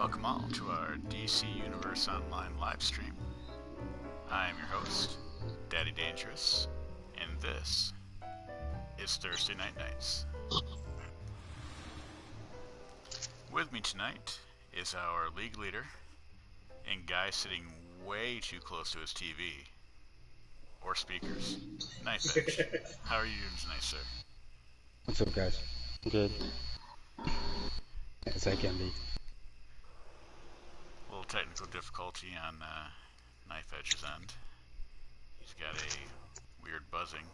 Welcome all to our DC Universe Online livestream. I am your host, Daddy Dangerous, and this is Thursday Night Nights. With me tonight is our league leader and guy sitting way too close to his TV or speakers, Knife Edge. How are you doing tonight, sir? What's up, guys? Good. As I can be. A little technical difficulty on Knife Edge's end. He's got a weird buzzing,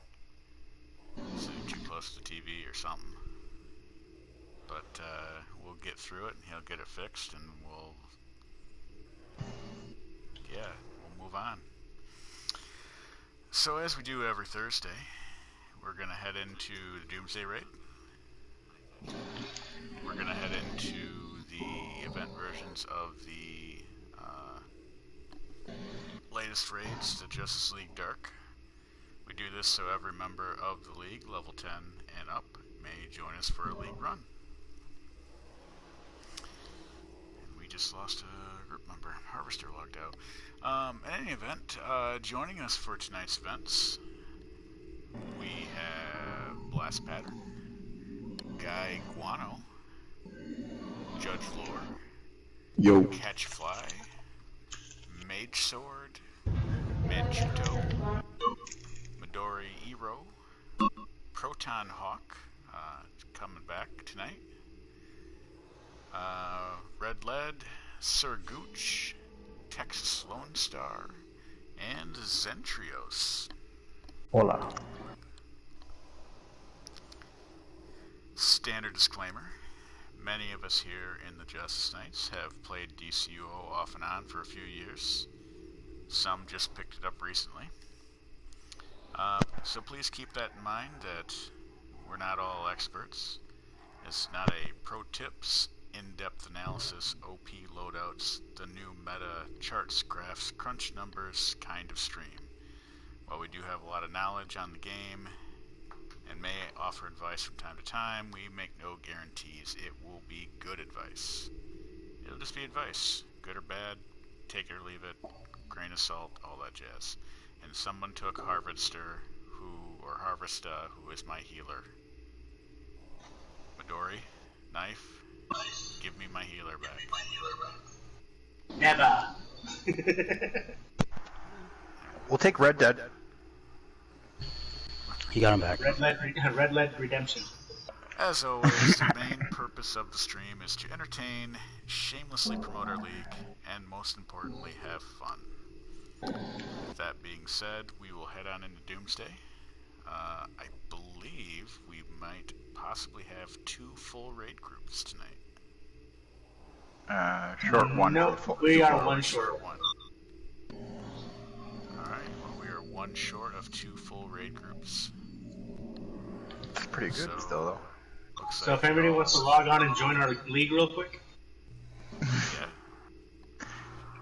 sitting too close to the TV or something. But we'll get through it and he'll get it fixed and we'll move on. So as we do every Thursday, we're going to head into the Doomsday Raid. We're going to head into the event versions of the latest raids, the Justice League Dark. We do this so every member of the league, level 10 and up, may join us for a league run. And we just lost a group member. Harvester logged out. In any event, joining us for tonight's events, we have Blast Pattern, Guy Guano, Judge Lore, Yo. Catch Fly, Magesword, Manchuto, Midori Ero, Proton Hawke, coming back tonight, Red Lead, Sir Gooch, Texas LoneStar, and Zentrios. Hola. Standard disclaimer. Many of us here in the Justice Knights have played DCUO off and on for a few years. Some just picked it up recently. So please keep that in mind that we're not all experts. It's not a pro tips, in-depth analysis, OP loadouts, the new meta, charts, graphs, crunch numbers kind of stream. While we do have a lot of knowledge on the game and may offer advice from time to time, we make no guarantees it will be good advice. It'll just be advice, good or bad, take it or leave it, grain of salt, all that jazz. And someone took Harvesta, who is my healer. Midori, Knife, give me my healer back. Never. We'll take Red Dead. You got him back. Red Lead Redemption. As always, the main purpose of the stream is to entertain, shamelessly promote our league, and most importantly, have fun. With that being said, we will head on into Doomsday. I believe we might possibly have 2 full raid groups tonight. Short one. No, we are one short. One. Alright, well we are 1 short of 2 full raid groups. That's pretty good still, though. So if anybody wants to log on and join our league real quick. Yeah.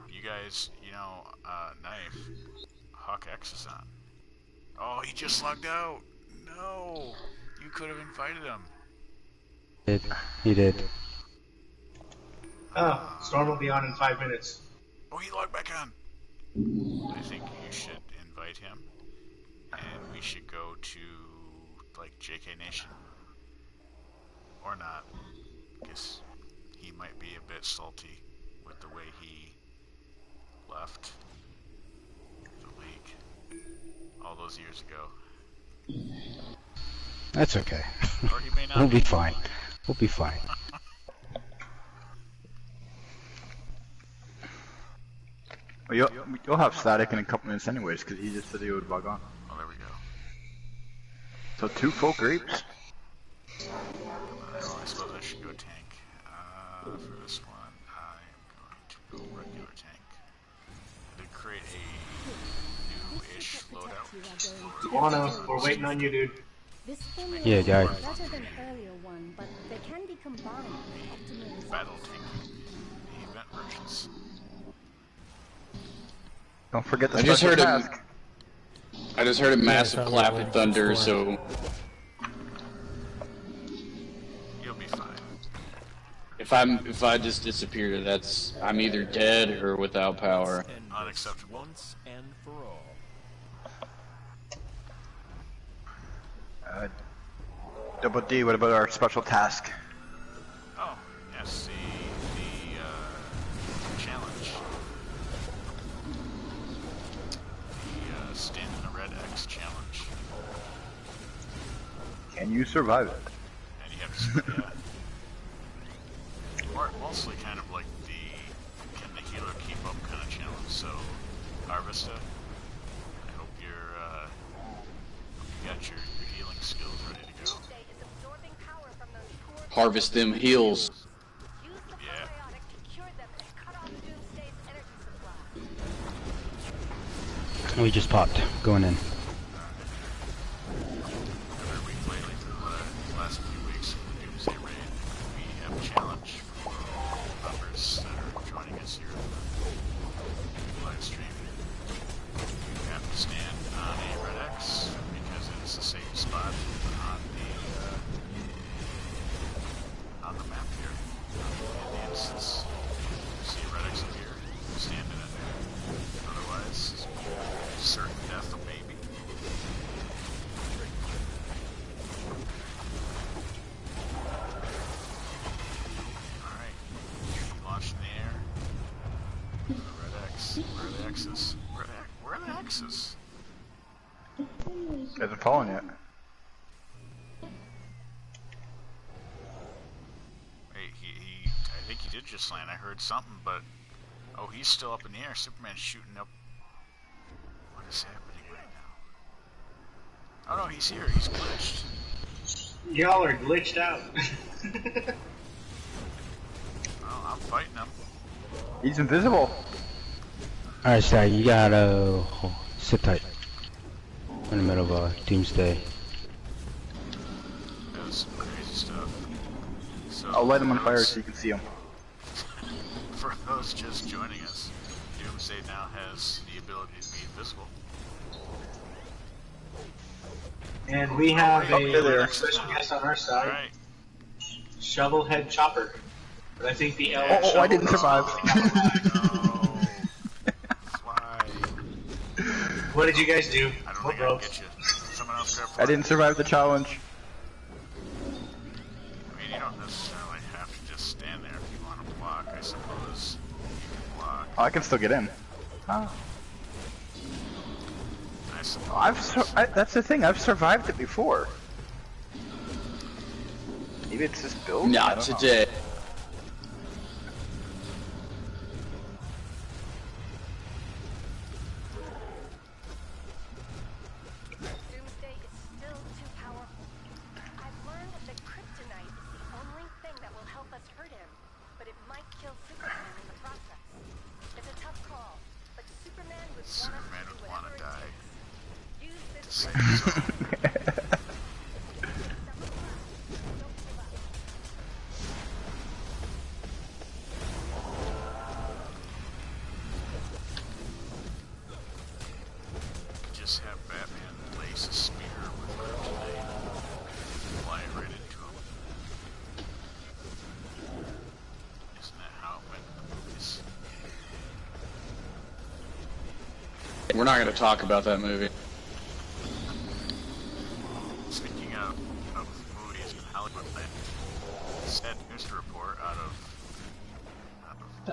You guys, Knife, Hawke X is on. Oh, he just logged out. No, you could have invited him. He did. Oh, Storm will be on in 5 minutes. Oh, he logged back on. I think you should invite him, and we should go to, like, JK Nation. Or not, because he might be a bit salty with the way he left the league all those years ago. That's okay. Or he may not We'll be fine. We'll be fine. Well, you'll have static in a couple minutes anyways, because he just said he would log on. Oh, there we go. So 2 full grapes? I suppose I should go tank. For this one, I am going to go regular tank. To create a new-ish loadout. Guano, we're waiting on you, dude. This formula Yeah, guy. is better than earlier one, but they can be combined for optimal results. Battle tank. The event versions. Don't forget the I just special heard task. I just heard a massive clap of thunder, so You'll be fine. if If I just disappear, I'm either dead or without power. Unacceptable. Once and for all. Double D, what about our special task? Oh, yes, the challenge. The stand in the red X challenge. Can you survive it? And you have to, mostly kind of like the can the healer keep up kind of challenge. So, Harvesta, I hope you got your healing skills ready to go. Harvest them heals. Yeah. We just popped. Going in. Every week lately, for the last few weeks, in the Doomsday Raid, we have a challenge for members that are joining us here in the live stream. You have to stand on a red X because it is the safe spot on the map here. In the instance, you see a red X up here, stand in it. Otherwise, certain death, maybe. Alright. Launch in the air. Red X. Where are the X's? Where are the X's? Hasn't fallen yet. Wait, I think he did just land. I heard something, but... Oh, he's still up in the air. Superman's shooting up. What is happening right now? Oh no, he's here. He's glitched. Y'all are glitched out. Well, I'm fighting him. He's invisible. Alright, Stag, you gotta sit tight. In the middle of Doomsday. That was some crazy stuff. So, I'll light him on for fire those- so you can see him. For those just joining us, Doomsday now has the ability to be invisible. And we have Okay, there. a special guest on our side, Alright. Shovelhead Chopper. But I think the L. Oh, I didn't survive. Why? What did you guys do? I don't What think I can broke? get you. Someone else grab I didn't survive the challenge. I mean, you don't necessarily have to just stand there if you want to block. I suppose you can block. Oh, I can still get in. Oh. I suppose. That's the thing. I've survived it before. Maybe it's just built. I Not don't know. today. Doomsday is still too powerful. I've learned that kryptonite is the only thing that will help us hurt him, but it might kill Superman in the process. It's a tough call, but Superman would want to die. Use this To save his own. Just have Batman place a spear with kryptonite and fly it right into him. Isn't that how it went in the movies? We're not going to talk about that movie. Speaking of movies and Hollywoodland, sad news to report out of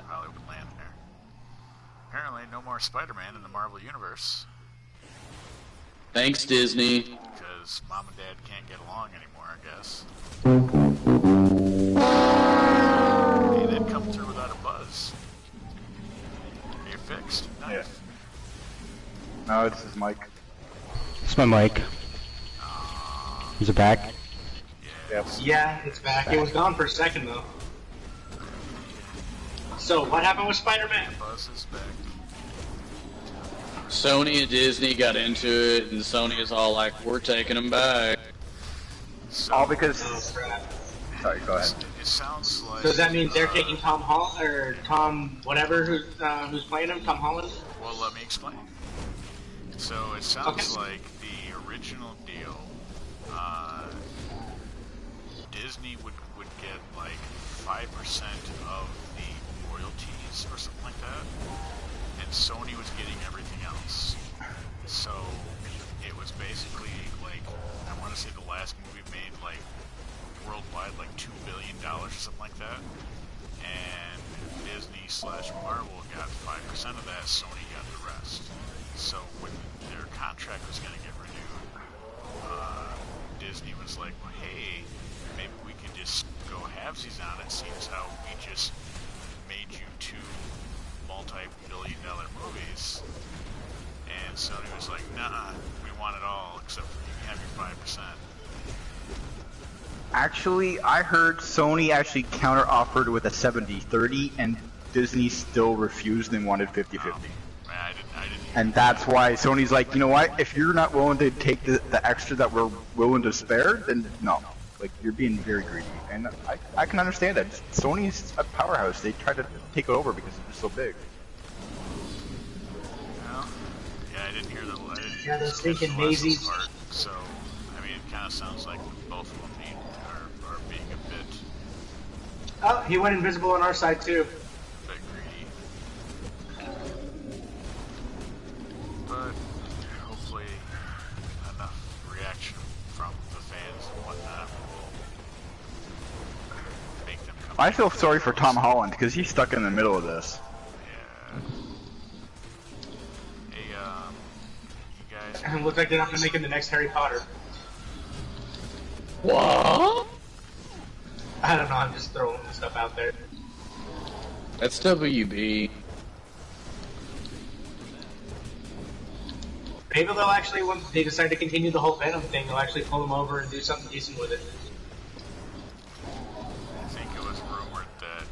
Hollywoodland there. Apparently, no more Spider-Man in the Marvel Universe Thanks, Disney. because Mom and Dad can't get along anymore, I guess. Hey, they'd come through without a buzz. Are you fixed? Nice. Yeah. No, it's his mic. It's my mic. Is it back? Yep. Yeah, it's back. It was gone for a second though. So what happened with Spider-Man? Buzz is back. Sony and Disney got into it, and Sony is all like, "We're taking them back." So, All because. Oh, crap. Sorry, go ahead. it sounds like... So does that mean they're taking Tom Holland or Tom whatever who's playing him? Tom Holland? Well, let me explain. So it sounds Okay. like the original deal, Disney would would get like 5% of the royalties or something like that, and Sony was getting everything else. So it was basically like, I want to say the last movie made like worldwide like $2 billion or something like that, and Disney/Marvel got 5% of that, Sony got the rest. So when their contract was going to get renewed, Disney was like, well, hey, maybe we can just go halvesies on it, seems how we just made you 2 multi-billion-dollar movies. And Sony was like, nah, we want it all, except for you can have your 5%. Actually, I heard Sony actually counter-offered with a 70-30, and Disney still refused and wanted 50-50. I didn't And that's why Sony's like, you know what, if you're not willing to take the extra that we're willing to spare, then no. Like, you're being very greedy. And I can understand that. Sony's a powerhouse. They try to take it over because it's so big. Well, yeah, I didn't hear the Yeah, those stinking Maisies. part, so, I mean, it kind of sounds like both of them are being a bit Oh, he went invisible on our side too. greedy. But hopefully enough reaction from the fans and whatnot will make them come. I feel sorry for Tom Holland because he's stuck in the middle of this. Yeah. Hey, you guys. And looks like they're not gonna make him the next Harry Potter. What? I don't know, I'm just throwing stuff out there. That's WB. Maybe they'll actually, once they decide to continue the whole Venom thing, they'll actually pull him over and do something decent with it. I think it was rumored that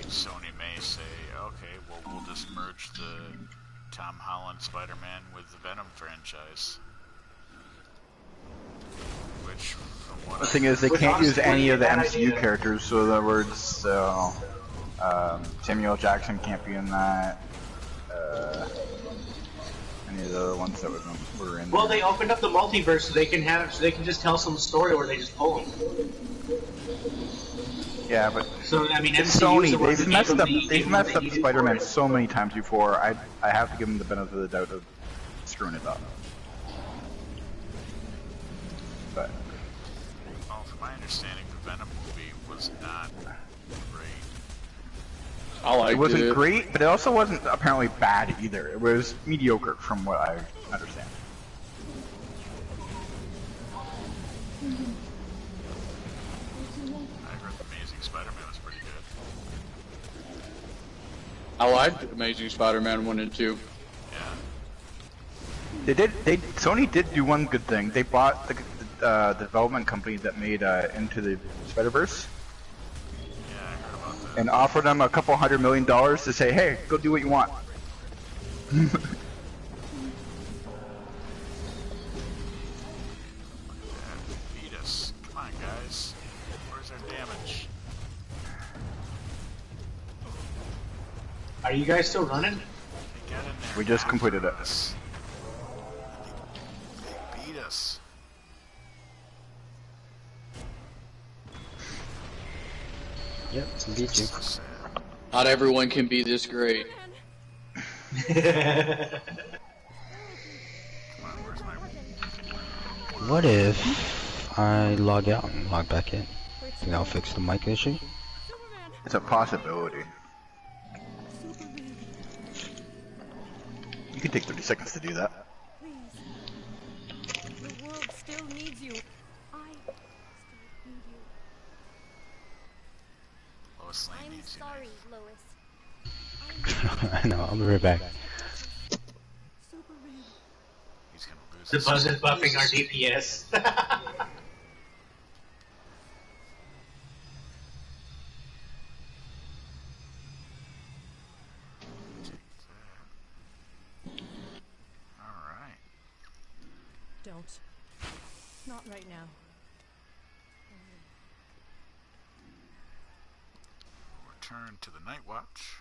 Sony may say, okay, well, we'll just merge the Tom Holland Spider-Man with the Venom franchise. Which, from what The thing is, they Which can't use honestly any of the wouldn't be a MCU bad idea. characters, so in other words, Samuel Jackson can't be in that. Any of the other ones that were in Well, there. they opened up the multiverse so they can just tell some story where they just pull him. Yeah, but So I mean, it's MCU is the Sony. ones They've that messed gave up. them the- They've gave them what messed they up needed Spider-Man for it. so many times before. I have to give them the benefit of the doubt of screwing it up. But well, from my understanding, the Venom movie was not great. I liked it wasn't great, but it also wasn't apparently bad either. It was mediocre, from what I understand. I heard The Amazing Spider-Man was pretty good. I liked Amazing Spider-Man 1 and 2. Yeah. Sony did do one good thing. They bought the development company that made Into the Spider-Verse Yeah, I heard about that. and offered them a couple $100 million to say, hey, go do what you want. That beat us. Come on, guys. Where's our damage? Are you guys still running? They got in there. We just after completed it. us. They beat us. Yep, beat you. So sad. Not everyone can be this great. Come on, where's my... What if I log out and log back in? Think that'll fix the mic issue? It's a possibility. You can take 30 seconds to do that. The world still needs you. I still need you. Lois Lane I'm needs you. sorry, Lois. I know, I'll be right back. He's gonna lose The his- buzz is buffing our DPS. Alright. Don't. Not right now. Return to the Night Watch.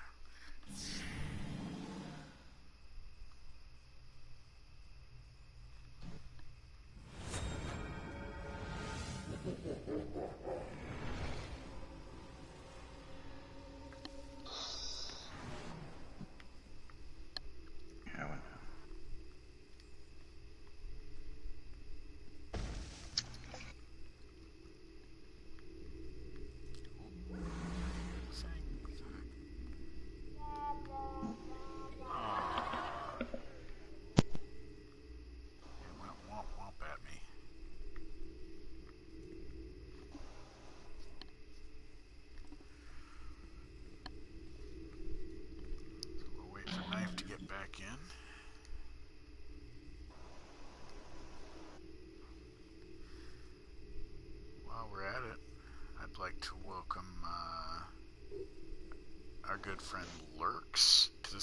begin. While we're at it, I'd like to welcome our good friend Lurks to the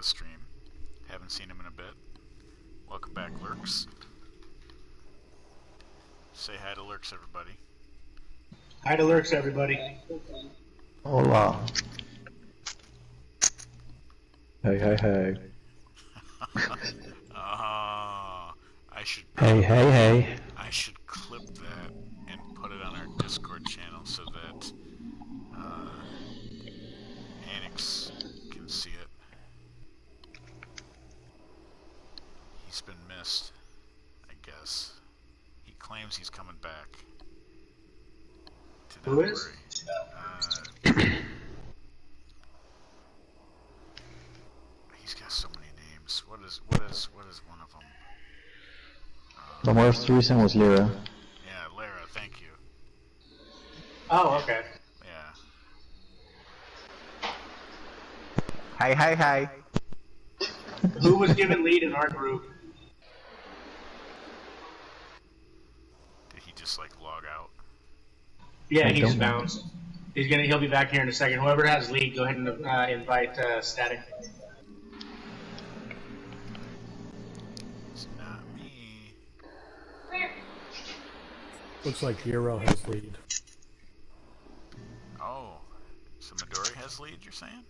stream. Haven't seen him in a bit. Welcome back, Lurks. Say hi to Lurks, everybody. Hi to Lurks, everybody. Hola. Hey. I should. Hey. I should clip that and put it on our Discord channel so that Anix can see it. He's been missed, I guess. He claims he's coming back. Who is? He's got so many names. What is one of them? The most recent was Lyra. Yeah, Lara. Thank you. Oh, okay. Yeah. Hi. Who was given lead in our group? Did he just like log out? Yeah, he just bounced. He'll be back here in a second. Whoever has lead, go ahead and invite Static. It's not me. Looks like Euro has lead. Oh, so Midori has lead, you're saying?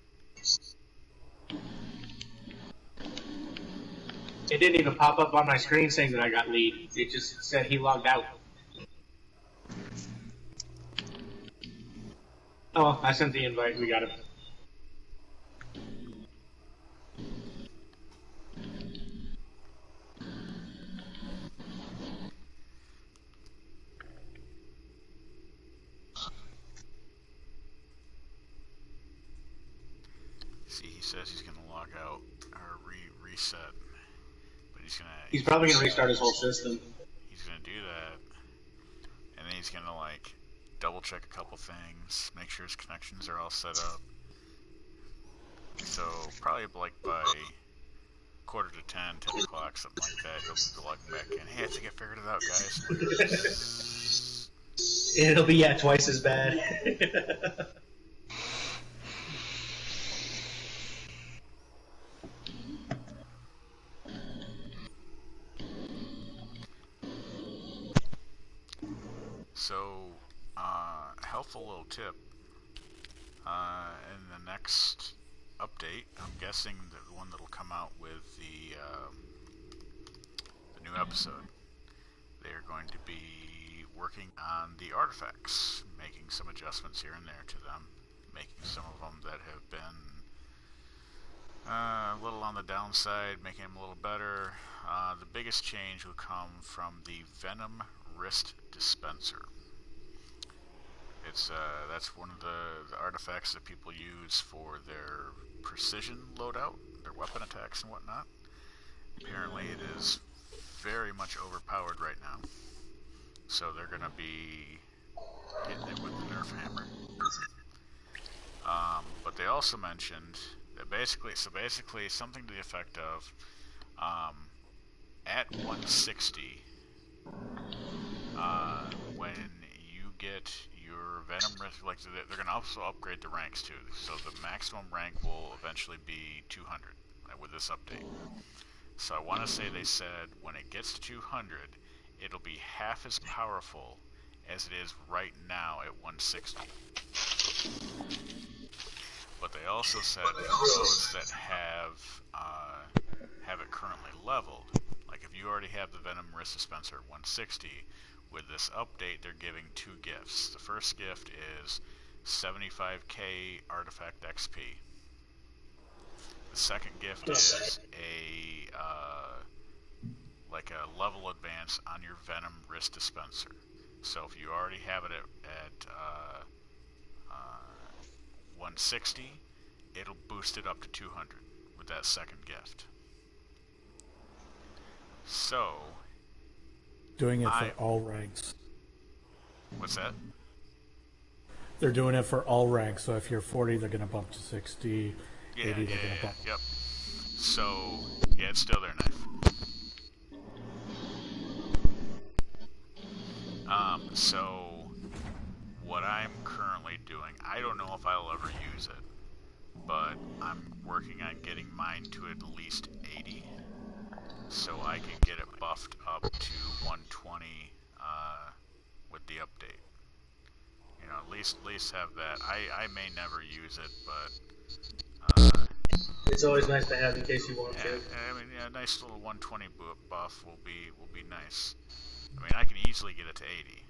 It didn't even pop up on my screen saying that I got lead. It just said he logged out. Oh, I sent the invite. We got him. See, he says he's gonna log out or reset, but he's probably gonna restart his whole system. He's gonna do that, and then he's gonna like double check a couple things, make sure his connections are all set up. So probably like by 10:45, 10 o'clock, something like that, he'll be logging back in. Hey, I think I figured it out, guys. It'll be twice as bad. So, helpful little tip. In the next update, I'm guessing the one that'll come out with the new episode, they're going to be working on the artifacts, making some adjustments here and there to them, making some of them that have been a little on the downside, making them a little better. The biggest change will come from the Venom Wrist Dispenser. That's one of the artifacts that people use for their precision loadout, their weapon attacks and whatnot. Apparently it is very much overpowered right now, so they're going to be hitting it with the Nerf hammer. But they also mentioned that basically something to the effect of at 160, when you get your Venom Wrist, like they're going to also upgrade the ranks too. So the maximum rank will eventually be 200 with this update. So I want to say they said when it gets to 200, it'll be half as powerful as it is right now at 160. But they also said for those that have it currently leveled, like if you already have the Venom Wrist Dispenser at 160, with this update they're giving two gifts. The first gift is 75k artifact XP. The second gift is like a level advance on your Venom Wrist Dispenser. So if you already have it at 160, it'll boost it up to 200 with that second gift. So, Doing it for all ranks. What's that? They're doing it for all ranks, so if you're 40, they're going to bump to 60, 80, they're going to bump. Yep. So, yeah, it's still their knife. So, what I'm currently doing, I don't know if I'll ever use it, but I'm working on getting mine to at least 80, so I can get it buffed up to 120 with the update. You know, at least have that. I may never use it, but it's always nice to have in case you want to. I mean, yeah, a nice little 120 buff will be nice. I mean, I can easily get it to 80.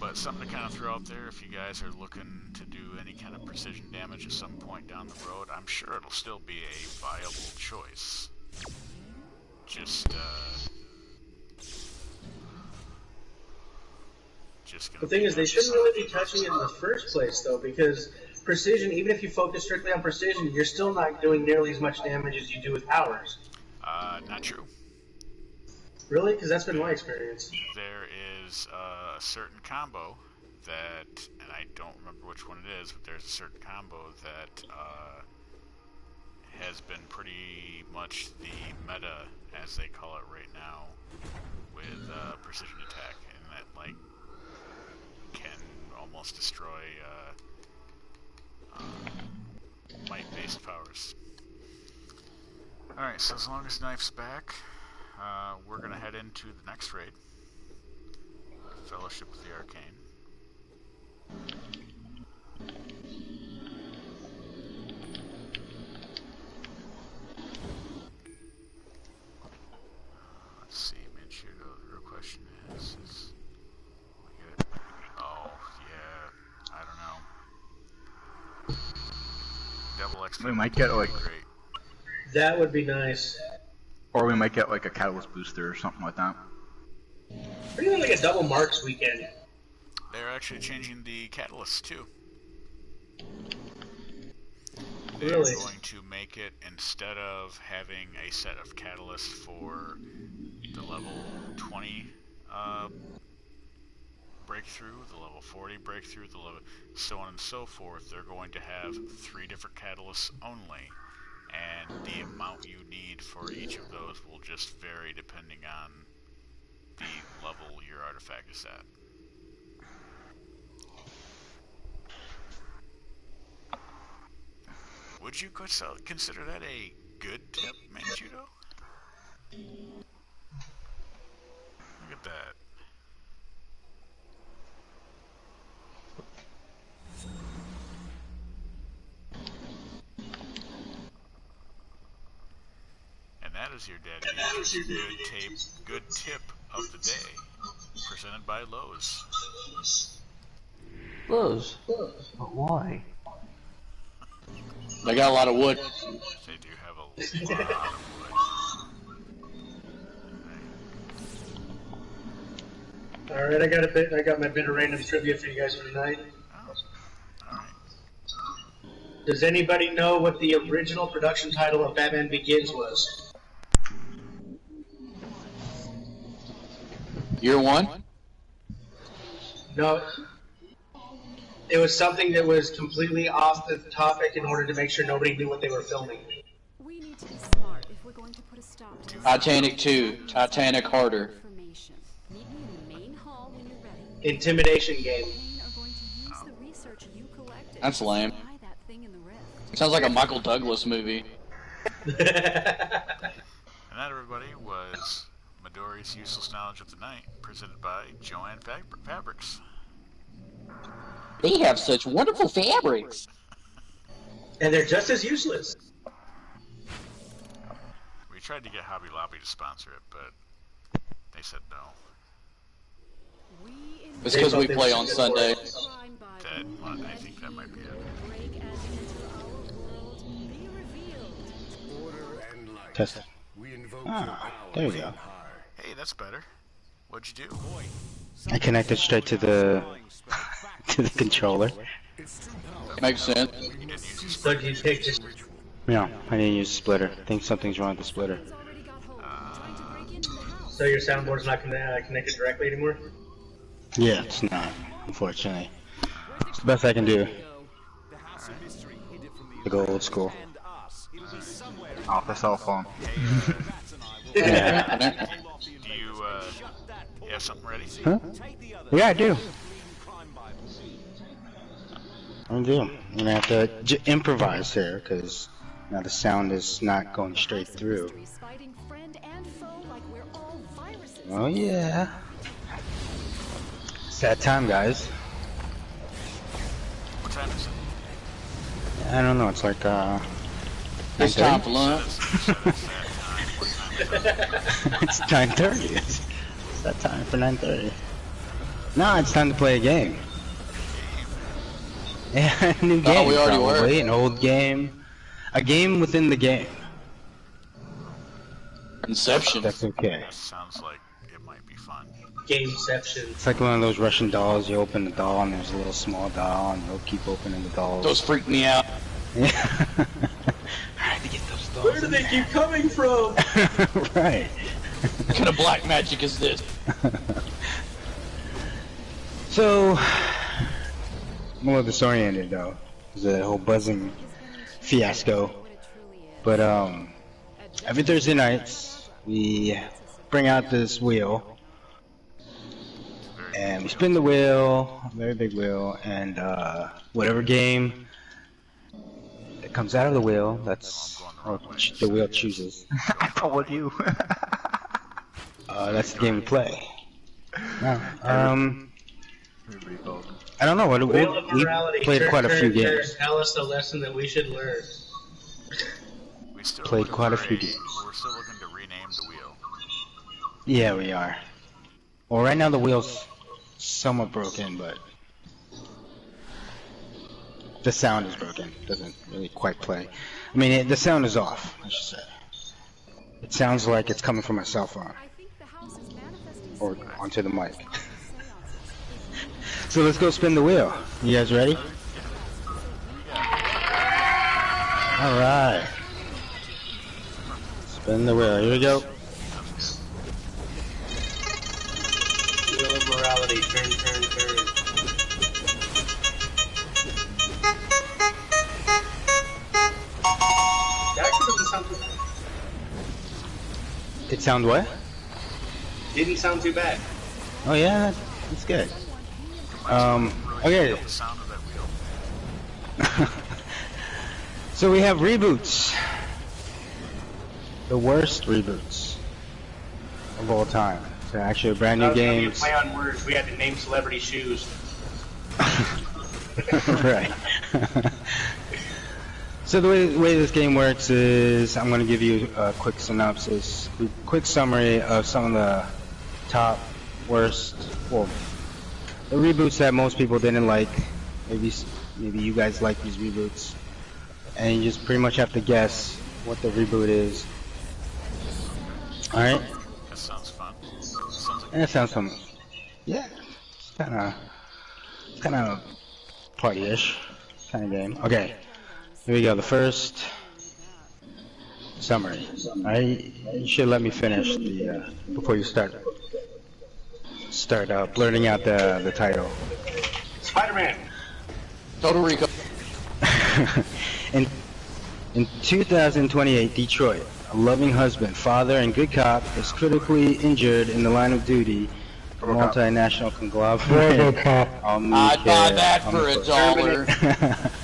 But something to kind of throw out there, if you guys are looking to do any kind of precision damage at some point down the road, I'm sure it'll still be a viable choice. Just the thing is, they shouldn't really be touching it in the first place, though, because precision, even if you focus strictly on precision, you're still not doing nearly as much damage as you do with powers. Not true. Really? Because that's been my experience. There is a certain combo that, and I don't remember which one it is, but there's a certain combo that has been pretty much the meta, as they call it right now, with precision attack, and that, like, can almost destroy might-based powers. Alright, so as long as Knife's back, we're going to head into the next raid. Fellowship of the Arcane. Let's see, Manchuto, the real question is oh, yeah, I don't know. Double XP. We might get like... Great. That would be nice. Or we might get like a catalyst booster or something like that. Or even like a double marks weekend. They're actually changing the catalyst too. Really? They're going to make it, instead of having a set of catalysts for the level 20 breakthrough, the level 40 breakthrough, the level so on and so forth, they're going to have 3 different catalysts only. And the amount you need for each of those will just vary depending on the level your artifact is at. Would you consider that a good tip, Manchuto? Look at that. And that is your good tip of the day, presented by Lowe's. Lowe's? But why? They got a lot of wood. They do have a lot of wood. Alright, I got my bit of random trivia for you guys for tonight. Oh, alright. Does anybody know what the original production title of Batman Begins was? Year 1? No. It was something that was completely off the topic in order to make sure nobody knew what they were filming. We need to be smart if we're going to put a stop to Titanic 2. Titanic Harder. information. Meet me in the main hall when you're ready. Intimidation game. Are going to use the research you collected. That's lame. Apply that thing in the rift. Sounds like a Michael Douglas movie. And that, everybody, was Midori's Useless Knowledge of the Night, presented by Joanne Fabrics. They have such wonderful fabrics. And they're just as useless. We tried to get Hobby Lobby to sponsor it, but they said no. It's because we play on Sunday. I think that might be it. Test it. Ah, there you go. Hey, that's better. What'd you do? I connected straight to the controller. Makes sense. So you take just... Yeah, I didn't use splitter. I think something's wrong with the splitter. So your soundboard's not connected directly anymore? Yeah, it's not, unfortunately. It's the best I can do. To go old school. Off the cell phone. Yeah. Do you have something ready? Huh? Yeah, I do. I do. I'm gonna have to improvise here because now the sound is not going straight through. Oh yeah. It's that time, guys. What time is it? I don't know. It's like It's time for lunch. It's 9:30. It's that time for 9:30. No, it's time to play a game. Yeah, a new game. We already probably. were. An old game. A game within the game. Inception. That's okay. Sounds like it might be fun. Gameception. It's like one of those Russian dolls. You open the doll and there's a little small doll, and you'll keep opening the dolls. Those freak me out. Yeah. I had to get those dolls. Where do they keep coming from? Right. What kind of black magic is this? So, I'm a little disoriented though. There's a whole buzzing fiasco. But every Thursday nights we bring out this wheel, and we spin the wheel, a very big wheel, and whatever game that comes out of the wheel, that's or the wheel chooses. I told you. That's the game we play. Now, I don't know. Wheel of We morality. played quite a few games. Tell us the lesson that we should learn. We still Played looking quite a for few games. We're still looking to rename the wheel. Yeah, we are. Well, right now the wheel's somewhat broken, but the sound is broken. Doesn't really quite play. I mean, the sound is off, I should say. It sounds like it's coming from my cell phone. Or onto the mic. So let's go spin the wheel. You guys ready? Alright. Spin the wheel. Here we go. Wheel of morality. Turn, turn, turn. That actually doesn't sound too bad. It sounds what? Didn't sound too bad. Oh yeah, that's good. Okay. The sound of that wheel. So we have reboots. The worst reboots of all time. So actually brand new games. Play on words. We had to name celebrity shoes. Right. So the way this game works is I'm going to give you a quick synopsis, quick summary of some of the top worst, well, the reboots that most people didn't like. Maybe you guys like these reboots, and you just pretty much have to guess what the reboot is. All right. That sounds fun. That sounds fun. Yeah, it's kind of party-ish kind of game. Okay. Here we go, the first summary. Alright, you should let me finish the before you start blurting out the title. Spider-Man. Total Rico. In 2028, Detroit, a loving husband, father, and good cop is critically injured in the line of duty. A multinational conglomerate. I'd buy that for $1.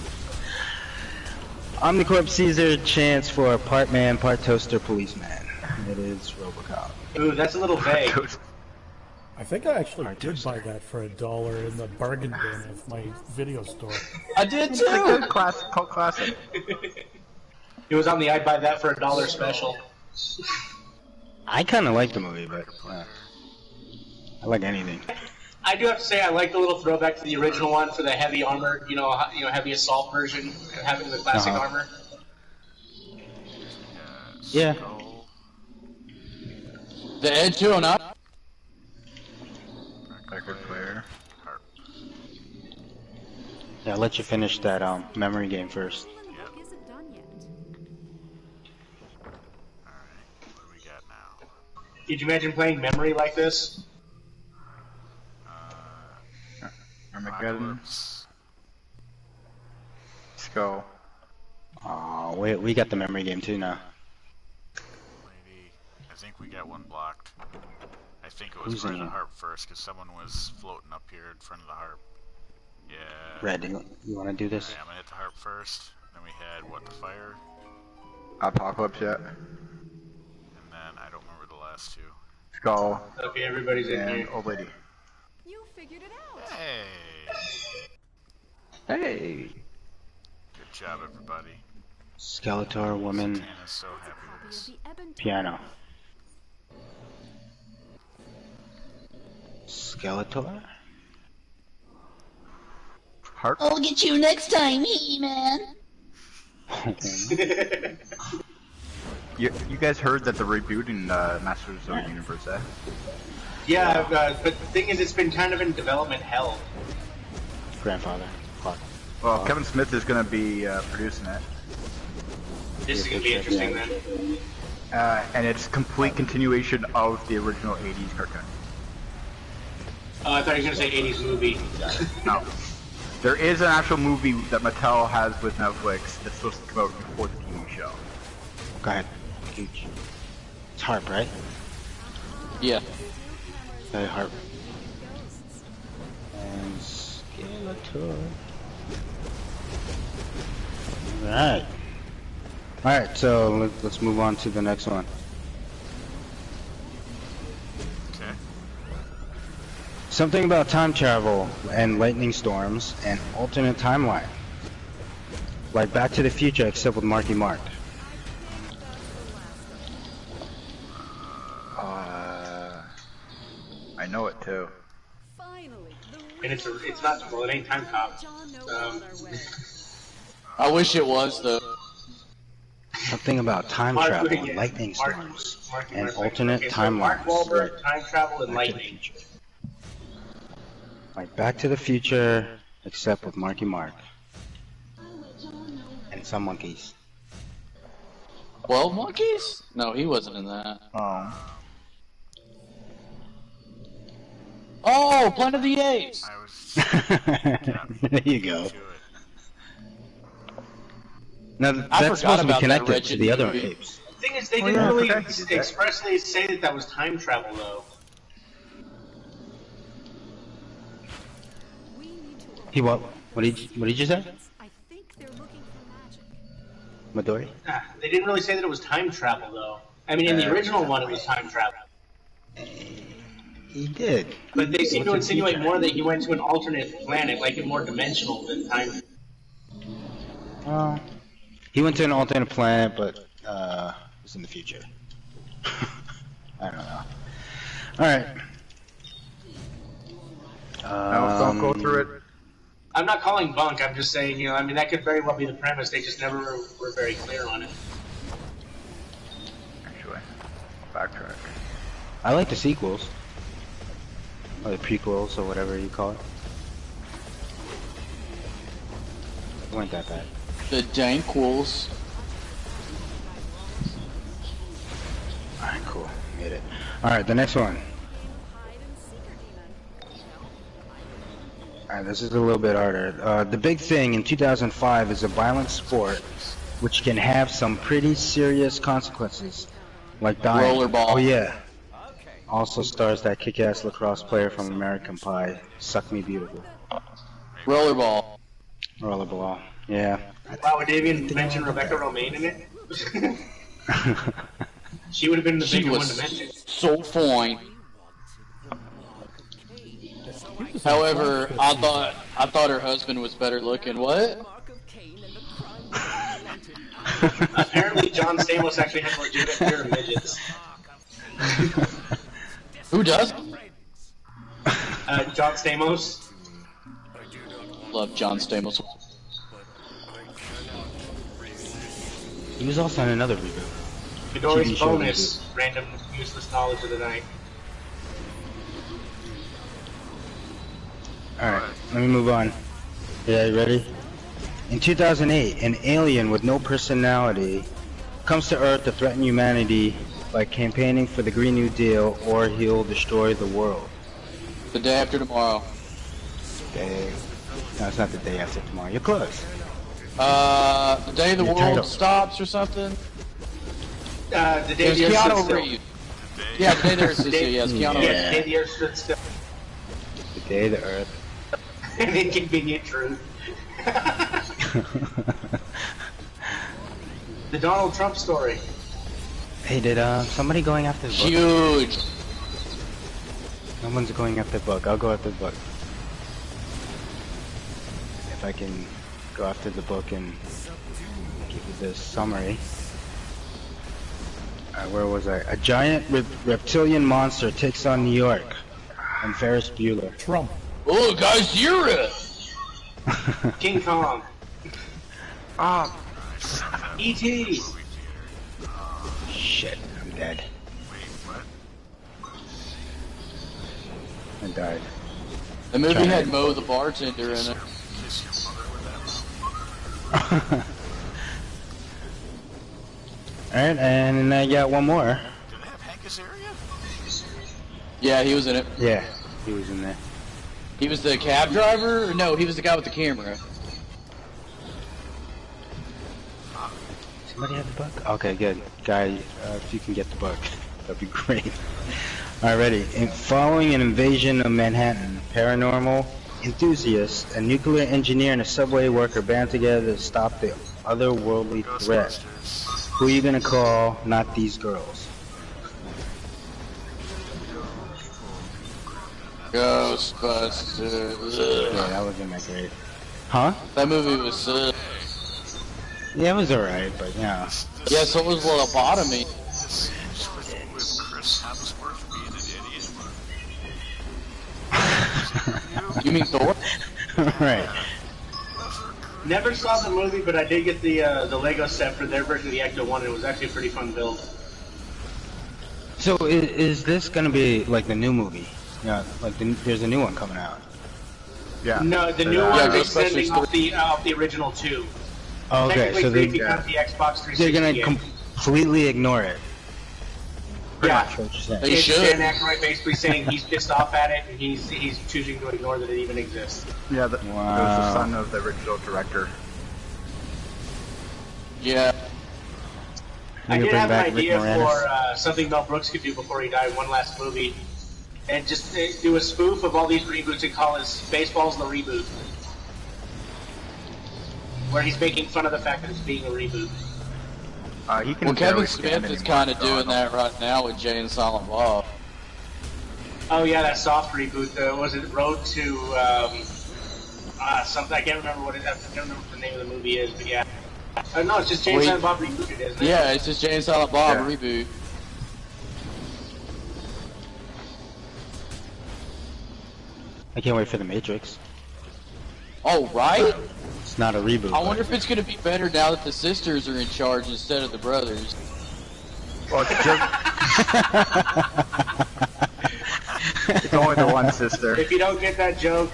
Omnicorp sees their chance for a part man, part toaster policeman. It is RoboCop. Ooh, that's a little vague. I think I actually did buy that for $1 in the bargain bin of my video store. I did too. It's a good classic, cult classic. It was on the I'd buy that for $1 special. I kind of like the movie, but I like anything. I do have to say I like the little throwback to the original one for the heavy armor, heavy assault version, having the classic armor. Yeah. The Ed 209. Record player. Yeah, I'll let you finish that memory game first. What do we got now? Did you imagine playing memory like this? Armageddon. Let's go. Oh, we got the memory game too now. Maybe. I think we got one blocked. I think it was Who's part of in the here? harp first, because someone was floating up here in front of the harp. Yeah. Red, you want to do this? Alright, I'm gonna hit the harp first. Then we had, what, the fire? Apocalypse yet? And then, I don't remember the last two. Skull. Okay, everybody's in And here. old lady. You figured it out. Hey! Hey! Good job, everybody. Skeletor, woman, Tana's so happy with this. The Ebon piano. Skeletor? Harp? I'll get you next time, He-Man. You guys heard that they're rebooting Masters of the Universe, eh? Yeah, but the thing is, it's been kind of in development hell. Grandfather. Clock. Well, Kevin Smith is going to be producing it. This is gonna be interesting then. And it's complete continuation of the original 80s cartoon. I thought you were gonna say 80s movie. No. There is an actual movie that Mattel has with Netflix that's supposed to come out before the TV show. Go ahead. Gooch. It's harp, right? Yeah. Okay, harp. And Skeletor. Alright. Alright, so let's move on to the next one. Okay. Something about time travel and lightning storms and alternate timeline. Like Back to the Future except with Marky Mark. I know it too. And it's not, well, it ain't time cop. I wish it was though. Something about time Mark, travel yeah, and lightning Mark- storms Marky and Mark. alternate Okay, so Mark timelines. Wahlberg, time travel, and Back to the lightning. Future. Like Back to the Future except with Marky Mark. And some monkeys. 12 Monkeys? No, he wasn't in that. Oh, Planet of the Apes! I was... There you go. Now I that's forgot supposed to be about that connected to wretched the other movie. apes. The thing is, they Oh, didn't yeah, I really forgot he did that. expressly say that was time travel, though. He what? What did you say? I think they're looking for magic. Midori? They didn't really say that it was time travel, though. I mean, in the original one, it was time travel. He did. But they seem to What's the insinuate future? more that he went to an alternate planet, like it more dimensional than time. He went to an alternate planet, but it was in the future. I don't know. All right. No, don't go through it. I'm not calling bunk. I'm just saying, I mean, that could very well be the premise. They just never were very clear on it. Actually, backtrack. I like the sequels. Or the prequels, or whatever you call it. It weren't that bad. The Danquils. Alright, cool. Made it. Alright, the next one. Alright, this is a little bit harder. The big thing in 2005 is a violent sport which can have some pretty serious consequences. Like dying. Rollerball. Oh yeah. Also stars that kick-ass lacrosse player from American Pie, Suck Me Beautiful. Rollerball. Rollerball. Yeah. Wow, would they even mention Rebecca Romaine in it? She would have been the She bigger one was to mention. so fine. However, I thought her husband was better looking. What? Apparently, John Stamos actually has legitimate fear of midgets. Who does? John Stamos. Love John Stamos. He was also in another reboot. Midori's TV show bonus. Random useless knowledge of the night. Alright, let me move on. Yeah, you ready? In 2008, an alien with no personality comes to Earth to threaten humanity by campaigning for the Green New Deal, or he'll destroy the world. The day after tomorrow. No, it's not the day after tomorrow. You're close. The day the Your world title. stops or something. The It day was the Earth stood Keanu still. Reeves. Yeah, the day the Earth stood still. Yes, Keanu Yeah, Reeves. the day the Earth stood still. The day the Earth. An inconvenient truth. The Donald Trump story. Hey, did somebody going after the book? Huge. No one's going after the book. I'll go after the book. If I can go after the book and give you this summary. Where was I? A giant reptilian monster takes on New York. And Ferris Bueller. Trump. Oh, guys, you're it. King Kong. E.T. Shit, I'm dead. I died. The movie had Mo the bartender in it. Alright, and then I got one more. Did it have Hank Azaria? Yeah, he was in it. Yeah, he was in there. He was the cab driver? No, he was the guy with the camera. Somebody have the book? Okay, good. Guy, if you can get the book, that'd be great. Alright, ready. Following an invasion of Manhattan, paranormal enthusiasts, a nuclear engineer, and a subway worker band together to stop the otherworldly threat. Who are you gonna call not these girls? Ghostbusters. Yeah, that wasn't that great. Huh? That movie was sick. Yeah, it was alright, but yeah. Yeah, so was Lobotomy. With Chris Hemsworth being an idiot. You mean Thor? Right. Never saw the movie, but I did get the Lego set for their version of the Ecto-1, and it was actually a pretty fun build. So is this gonna be like the new movie? Yeah, like there's a new one coming out. Yeah. No, the new one is sending off the original 2. Okay, Technically, so 3 becomes the Xbox 360. they're gonna completely ignore it. Yeah, They it's should. Dan Aykroyd basically saying he's pissed off at it, and he's choosing to ignore that it even exists. Yeah, that was the son of the original director. Yeah. I did have an idea for something Mel Brooks could do before he died, one last movie, and just do a spoof of all these reboots and call it Spaceballs the Reboot, where he's making fun of the fact that it's being a reboot. He can Well, Kevin Smith is kind of doing that right now with Jay and Silent Bob. Oh yeah, that soft reboot. Was it Road to something? I can't remember what it. I can't remember what the name of the movie is, but yeah. No, it's just Jay and Silent Bob rebooted, isn't it? Yeah, it's just Jay and Silent Bob reboot. I can't wait for the Matrix. Oh, right? It's not a reboot. I wonder if it's going to be better now that the sisters are in charge instead of the brothers. Well, it's just... it's only the one sister. If you don't get that joke,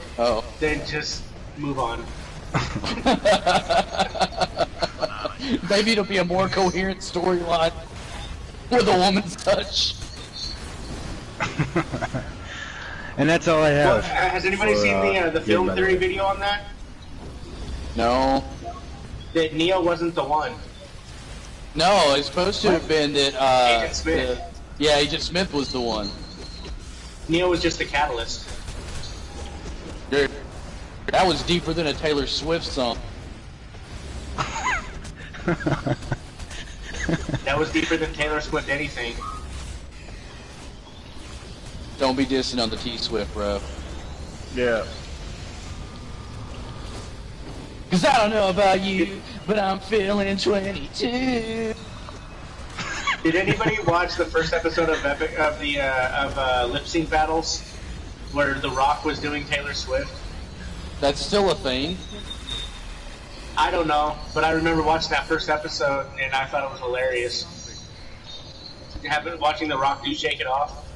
then just move on. Maybe it'll be a more coherent storyline with a woman's touch. And that's all I have. Well, has anybody seen the film theory video on that? No. That Neo wasn't the one. No, it's supposed to have been that, Agent Smith. yeah, Agent Smith was the one. Neo was just the catalyst. Dude, that was deeper than a Taylor Swift song. That was deeper than Taylor Swift anything. Don't be dissing on the T-Swift, bro. Yeah. Cause I don't know about you, but I'm feeling 22. Did anybody watch the first episode of Lip Sync Battles, where The Rock was doing Taylor Swift? That's still a thing. I don't know, but I remember watching that first episode, and I thought it was hilarious. Watching The Rock do Shake It Off.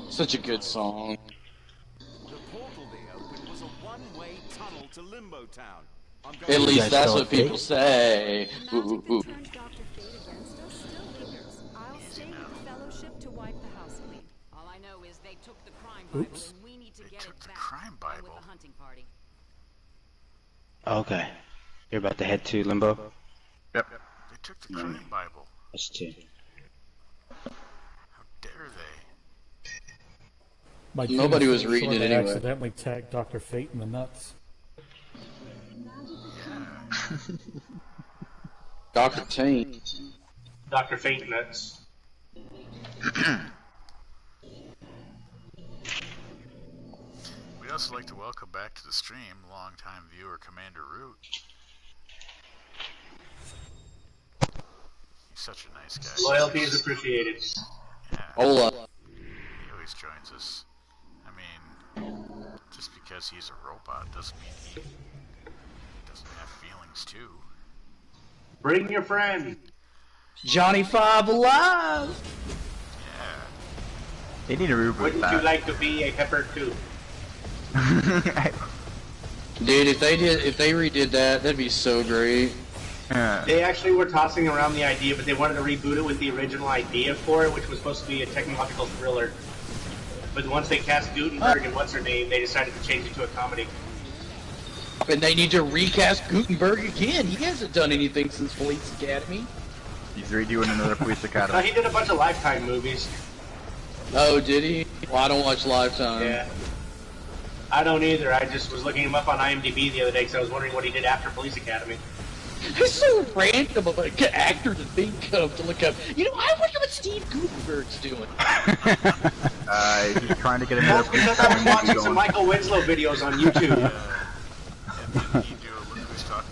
Such a good song. The portal they opened was a one-way tunnel to Limbo Town. At least that's what people say. Ooh, ooh. I'll stay with the Fellowship to wipe the house clean. All I know is they took the crime Oops. and we need to They took the crime Bible. Okay. You're about to head to Limbo? Yep. They took the crime Bible. That's two. How dare they? Nobody was reading it They anyway. accidentally tagged Dr. Fate in the nuts. Dr. Taint. Dr. Fate nuts. We'd also like to welcome back to the stream longtime viewer Commander Root. He's such a nice guy. Loyalty is appreciated. Yeah. Hola. He always joins us. I mean, just because he's a robot doesn't mean he doesn't have feelings too. Bring your friend. Johnny Five alive. Yeah. They need to reboot Wouldn't that. you like to be a pepper too? Dude, if they redid that, that'd be so great. Yeah. They actually were tossing around the idea, but they wanted to reboot it with the original idea for it, which was supposed to be a technological thriller. But once they cast Gutenberg and what's her name, they decided to change it to a comedy. And they need to recast Gutenberg again. He hasn't done anything since Police Academy. He's redoing another Police No, Academy. he did a bunch of Lifetime movies. Oh, did he? Well, I don't watch Lifetime. Yeah. I don't either. I just was looking him up on IMDb the other day because I was wondering what he did after Police Academy. It's so random of an actor to think of to look up. You know, I wonder what Steve Gutenberg's doing. He's trying to get Well, another it's because I was watching some Michael Winslow videos on YouTube. Did he do a Look Who's Talking?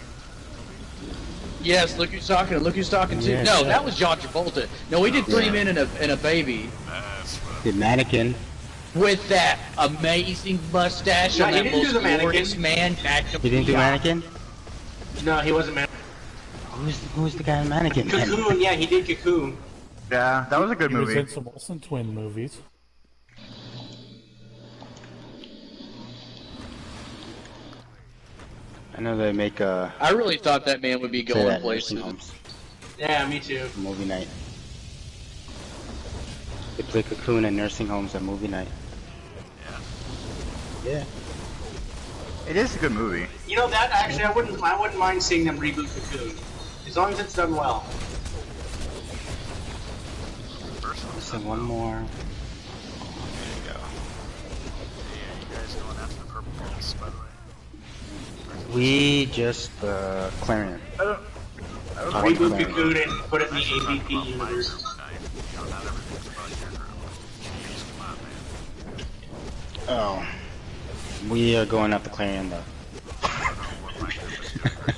Yes, Look Who's Talking and Look Who's Talking too. Yeah, No, yeah. that was John Travolta. No, he did Three Men and a Baby. That's what The mannequin. With that amazing mustache No, on he that didn't do most the mannequin. glorious man back to He didn't do mannequin? No, he wasn't man. Who's the guy in mannequin? Cocoon, yeah, he did Cocoon. Yeah, that was a good He was movie. in some Olsen Twin movies. I know they make a I really thought that man would be say going that places. nursing homes Yeah, me too. movie night. They play Cocoon in nursing homes at movie night. Yeah. It is a good movie. You know that actually, I wouldn't mind seeing them reboot Cocoon, as long as it's done well. So one more. Yeah, you guys going after the purple police, by the way? We just Clarion. Reboot Cocoon and put it in the AVP universe. You know, not everything's about your group. Jeez, come on, man. Oh. We are going after Clarion though. I don't know what my group is doing right now.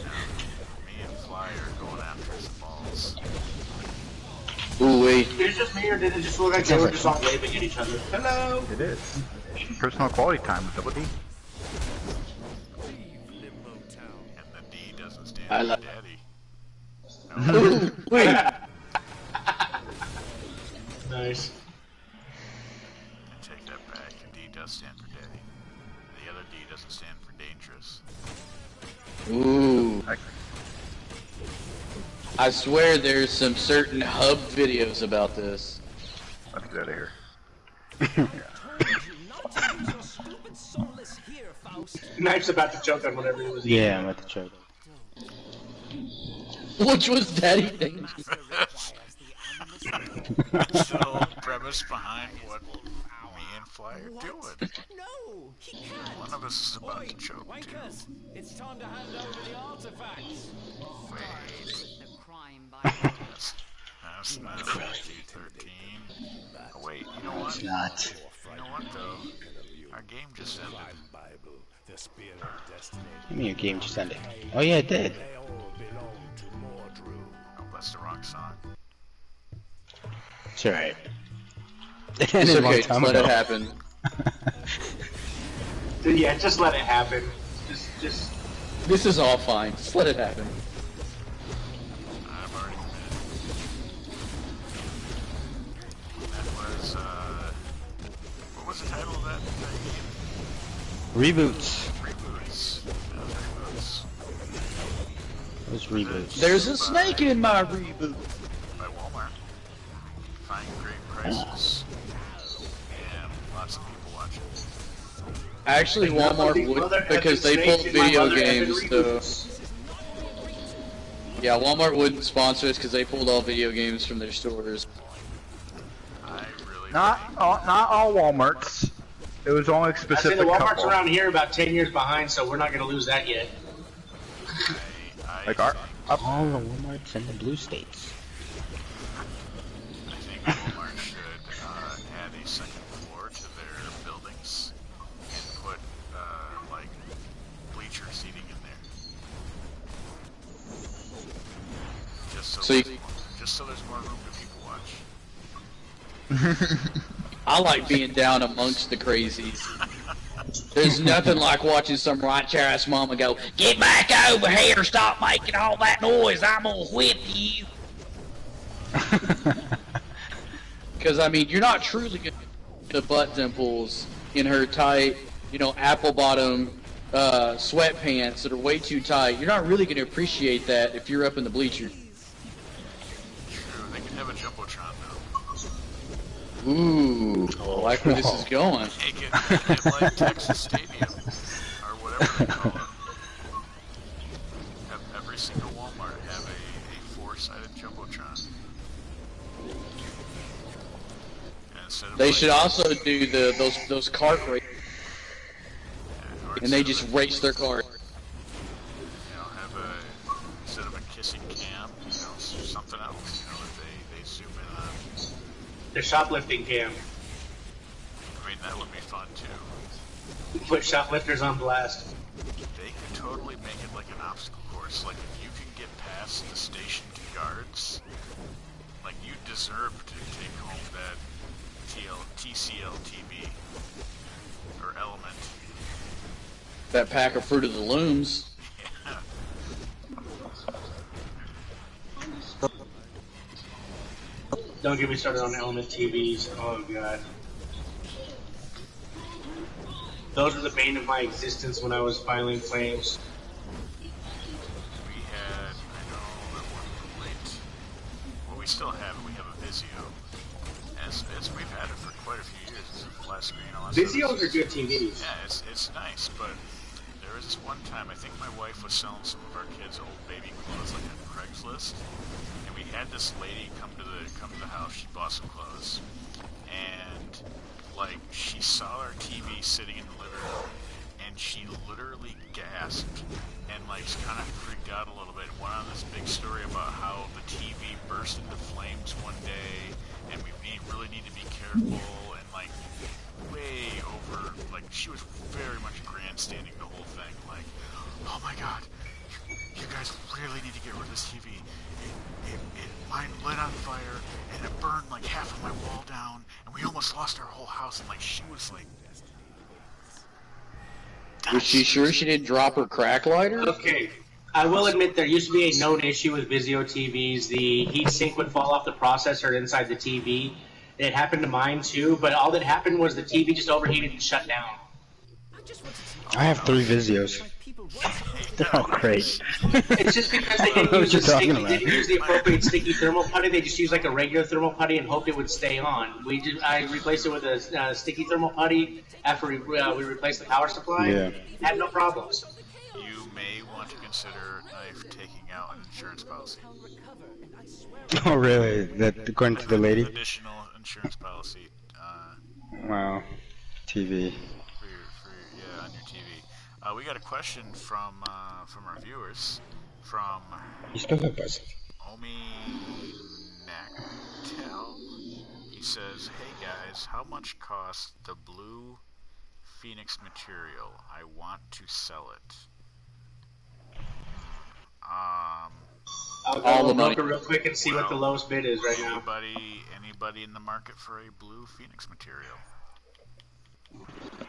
Me and Fly are going after some balls. Ooh, wait. Did it just me, or did it just look like they were just all waving at each other? Hello! It is. Personal quality time with Double D. And the D doesn't stand I for love- daddy. Ooh, wait. Nice. I take that back. The D does stand for daddy. The other D doesn't stand for dangerous. Ooh. I swear there's some certain hub videos about this. Let's get out of here. Knife's about to choke on whatever he was eating. Yeah, I'm at the choke. Which was Daddy Dangerous. That's the whole premise behind what me and Fly are doing. No, he can't. One of us is about to choke, too. Wankers, it's time to hand over the artifacts. Wait. The crime Bible. That's not PG-13. Oh, wait, you know what? It's not. You know what, though? Our game just ended. I mean, your game just ended. Oh yeah, it did. Oh, that's the wrong song. It's alright. It's It ended a long okay, just time let ago. it happen. Yeah, just let it happen. Just. This is all fine. Just let it happen. I've already committed. That was, what was the title of that game? Reboots. Reboots. That was Reboots. Those reboots. There's a snake in my reboot. By Walmart. Find great prices. And lots of people watching. Actually, Walmart would, because they pull video games, so... Yeah, Walmart wouldn't sponsor us because they pulled all video games from their stores. Not all Walmarts. It was only a specific the Walmarts couple. around here about 10 years behind, so we're not going to lose that yet. Like all the Walmarts in the blue states. I think Walmart should add a second floor to their buildings and put like bleacher seating in there. Just so there's more room for people watch. I like being down amongst the crazies. There's nothing like watching some right-ass mama go, "Get back over here, stop making all that noise, I'm gonna whip you." Because, I mean, you're not truly gonna get the butt dimples in her tight, you know, apple-bottom sweatpants that are way too tight. You're not really gonna appreciate that if you're up in the bleachers. True, they can have a jumbotron though. Ooh, I like where this is going. Make it like Texas Stadium, or whatever they call it. Have every single Walmart have a four-sided jumbotron. They should also do those kart races, and they just race their cart. You know, have instead of a kissing cam, you know, something else. You know, that they zoom in on. The shoplifting cam. I mean, that would be fun too. Put shoplifters on blast. They could totally make it like an obstacle course. Like if you can get past the station guards, like you deserve to take home that TCL TV or Element. That pack of Fruit of the Looms. Yeah. Don't get me started on Element TVs. Oh god. Those were the bane of my existence when I was filing claims. We had, I know, at one point, well, we still have it. We have a Vizio. As we've had it for quite a few years. It's a flat screen. All that Vizios stuff. are good TVs. Yeah, it's nice, but there was this one time, I think my wife was selling some of our kids' old baby clothes like on Craigslist, and we had this lady come to the house. She bought some clothes, and like she saw our TV sitting in the living room, and she literally gasped and like kind of freaked out a little bit. And went on this big story about how the TV burst into flames one day, and we really need to be careful, and like way over, like she was very much grandstanding the whole thing. Like, oh my god, you guys really need to get rid of this TV. Mine lit on fire, and it burned like half of my wall down, and we almost lost our whole house. And like she was like, was she sure she didn't drop her crack lighter? Okay. I will admit there used to be a known issue with Vizio TVs. The heat sink would fall off the processor inside the TV. It happened to mine too, but all that happened was the TV just overheated and shut down. I have 3 Vizios. They're all great. It's just because they didn't use the appropriate sticky thermal putty. They just used like a regular thermal putty and hoped it would stay on. I replaced it with a sticky thermal putty after we replaced the power supply. Yeah. Had no problems. you may want to consider knife taking out an insurance policy. Oh really? That according to the lady? Additional insurance policy. Wow. TV. Yeah, on your TV. We got a question from our viewers. From You still have Buzz. Omi Naktel. He says, "Hey guys, how much costs the blue Phoenix material? I want to sell it." I'll go to broker real quick and see what the lowest bid is right now. Anybody in the market for a blue Phoenix material?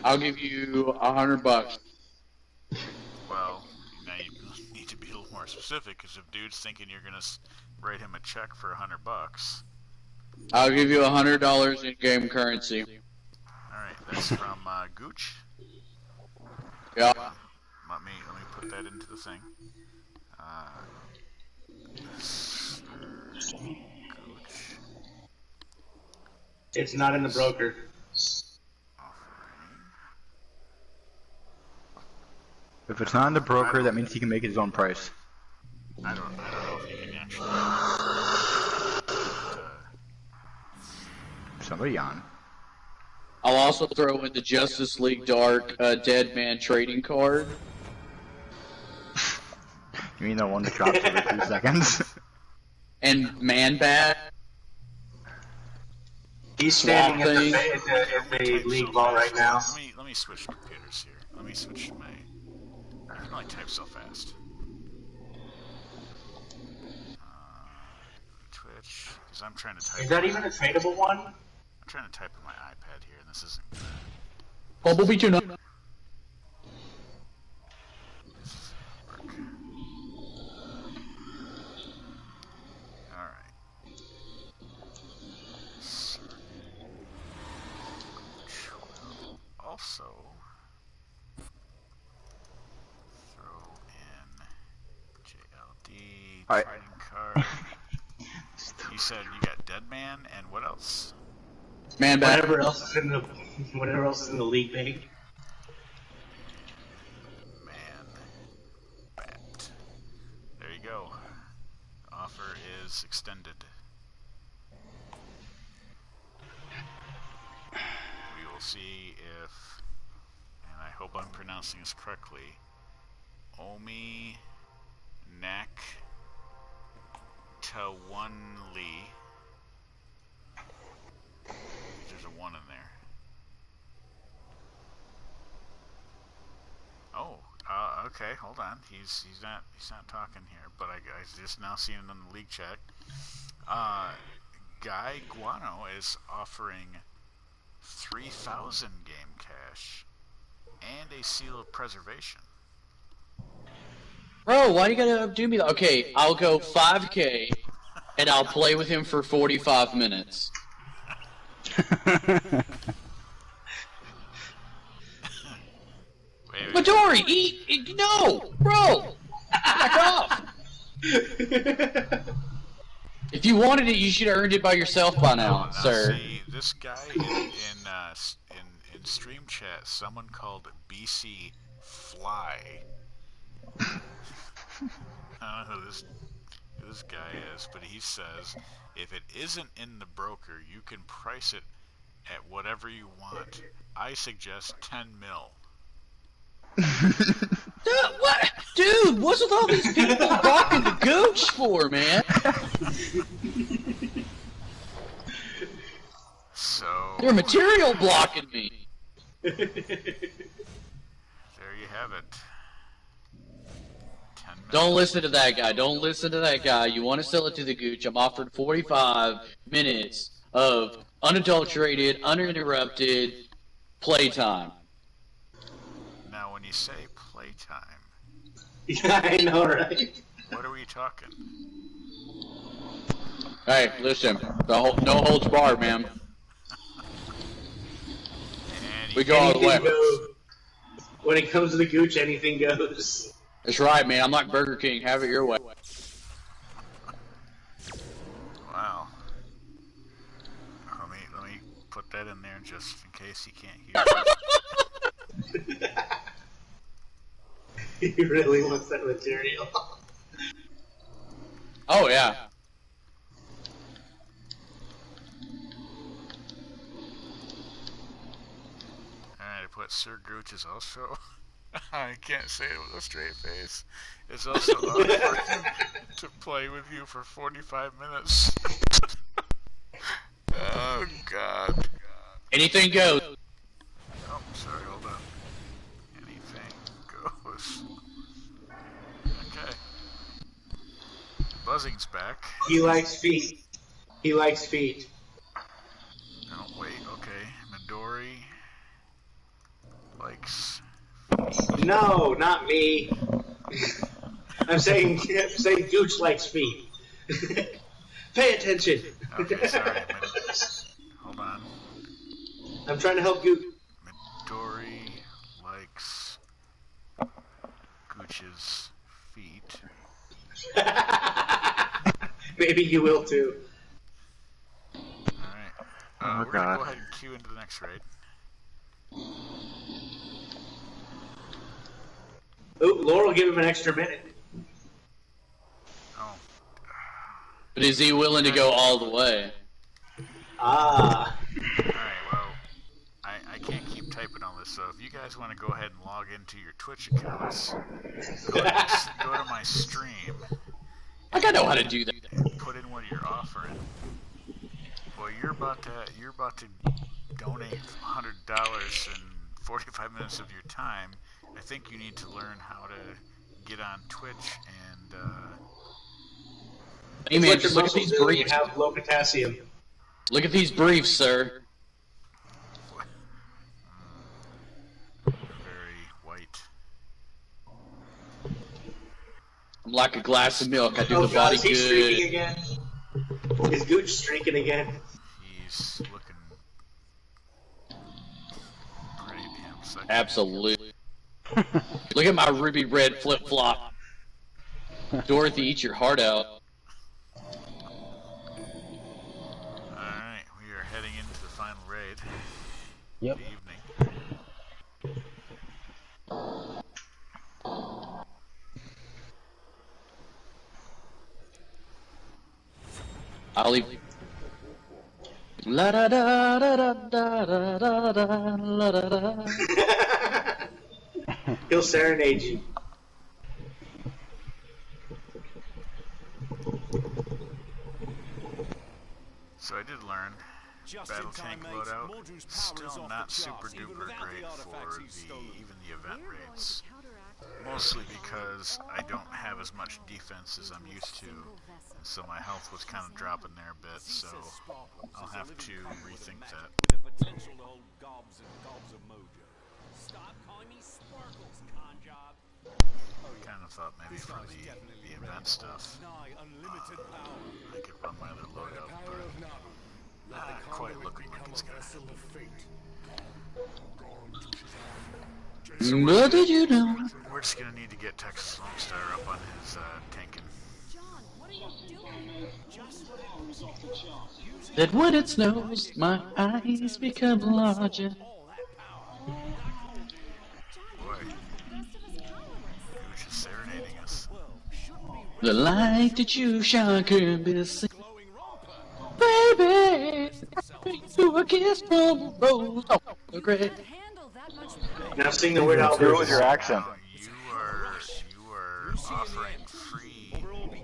I'll give you $100. Well, now you need to be a little more specific, because if dude's thinking you're gonna write him a check for $100, I'll give you $100 in game currency. All right, that's from Gooch. Yeah. Let me put that into the thing. Gooch. It's not in the broker. If it's not in the broker, that means he can make his own price. I don't know if he can actually. Somebody on. I'll also throw in the Justice League Dark Dead Man trading card. You mean the one that drops every 2 seconds? And Man Bat. He's standing at the league ball right now. Let me switch computers here. Let me switch to my. I can only type so fast. Twitch, because I'm trying to type. Is that even a tradable one? I'm trying to type on my iPad here, and this isn't good. Bumblebee tuna. Alright. Also, throw in JLD, trading card. You said you got Dead Man, and what else? Man Bat. Whatever else is in the league bank. Man Bat. There you go. Offer is extended. We will see if, and I hope I'm pronouncing this correctly, Omi Nak Tawanli. There's a 1 in there. Oh, okay, hold on. He's not talking here, but I just now seen it in the league chat. Guy Guano is offering 3,000 game cash and a seal of preservation. Bro, why you gotta do me that? Okay, I'll go 5K, and I'll play with him for 45 minutes. Midori, eat, no, bro, back off. If you wanted it, you should have earned it by yourself by now, sir. See, this guy in stream chat, someone called BC Fly. I don't know who this guy is, but he says if it isn't in the broker, you can price it at whatever you want. I suggest 10 mil. What? Dude, what's with all these people rocking the Gooch for, man? So they're material blocking me. There you have it. 10 mil. Don't listen to that guy. Don't listen to that guy. You want to sell it to the Gooch. I'm offered 45 minutes of unadulterated, uninterrupted playtime. Now, when you say playtime, Yeah, I know, right? what are we talking? Hey, listen. No holds barred, man. We go all the way. When it comes to the Gooch, anything goes. That's right, man. I'm like Burger King. Have it your way. Wow. Let me put that in there just in case he can't hear. He really wants that material. Oh, yeah. Alright, I put Sir Gooch is also... I can't say it with a straight face. It's also offering to play with you for 45 minutes. Oh, God. Anything goes. Oh, sorry, hold on. Anything goes. Okay. Buzzing's back. He likes feet. He likes feet. Oh, wait, okay. Midori likes... No, not me. I'm saying Gooch likes feet. Pay attention. Okay, sorry. Hold on. I'm trying to help Gooch. Midori likes Gooch's feet. Maybe you will too. Alright. We're gonna go ahead and queue into the next raid. Ooh, Laurel give him an extra minute. Oh. But is he willing to go all the way? Ah. Alright, well, I can't keep typing all this, so if you guys want to go ahead and log into your Twitch accounts, go to my stream. Like I know how to do that. And put in what you're offering. Well, you're about to donate $100 in 45 minutes of your time. I think you need to learn how to get on Twitch and Hey man, just look at these briefs. You have low potassium. Look at these briefs, sir. Very white. I'm like a glass of milk. I do the God, body is he good. streaking again? Is Gooch streaking again? He's looking pretty damn sexy. Absolutely. Look at my ruby red flip flop. Dorothy, eat your heart out. Alright, we are heading into the final raid. Yep. Good evening. I'll leave. La da da da da da da da da la da da. He'll serenade you. So I did learn battle tank loadout still not super duper great for even the event raids. Mostly because I don't have as much defense as I'm used to, and so my health was kind of dropping there a bit, so I'll have to rethink that. Kind of thought maybe for the event stuff, I could run my other loadout, but not quite looking like it's gonna happen. So What did you know? we're just gonna need to get Texas LoneStar up on his tanking. That when it snows, my eyes become larger. Boy, Gooch is serenading us. The light that you shine can be seen. Baby, you a kiss from a rose. Oh, great. Now sing the Weird Al What was version. your accent? You are offering free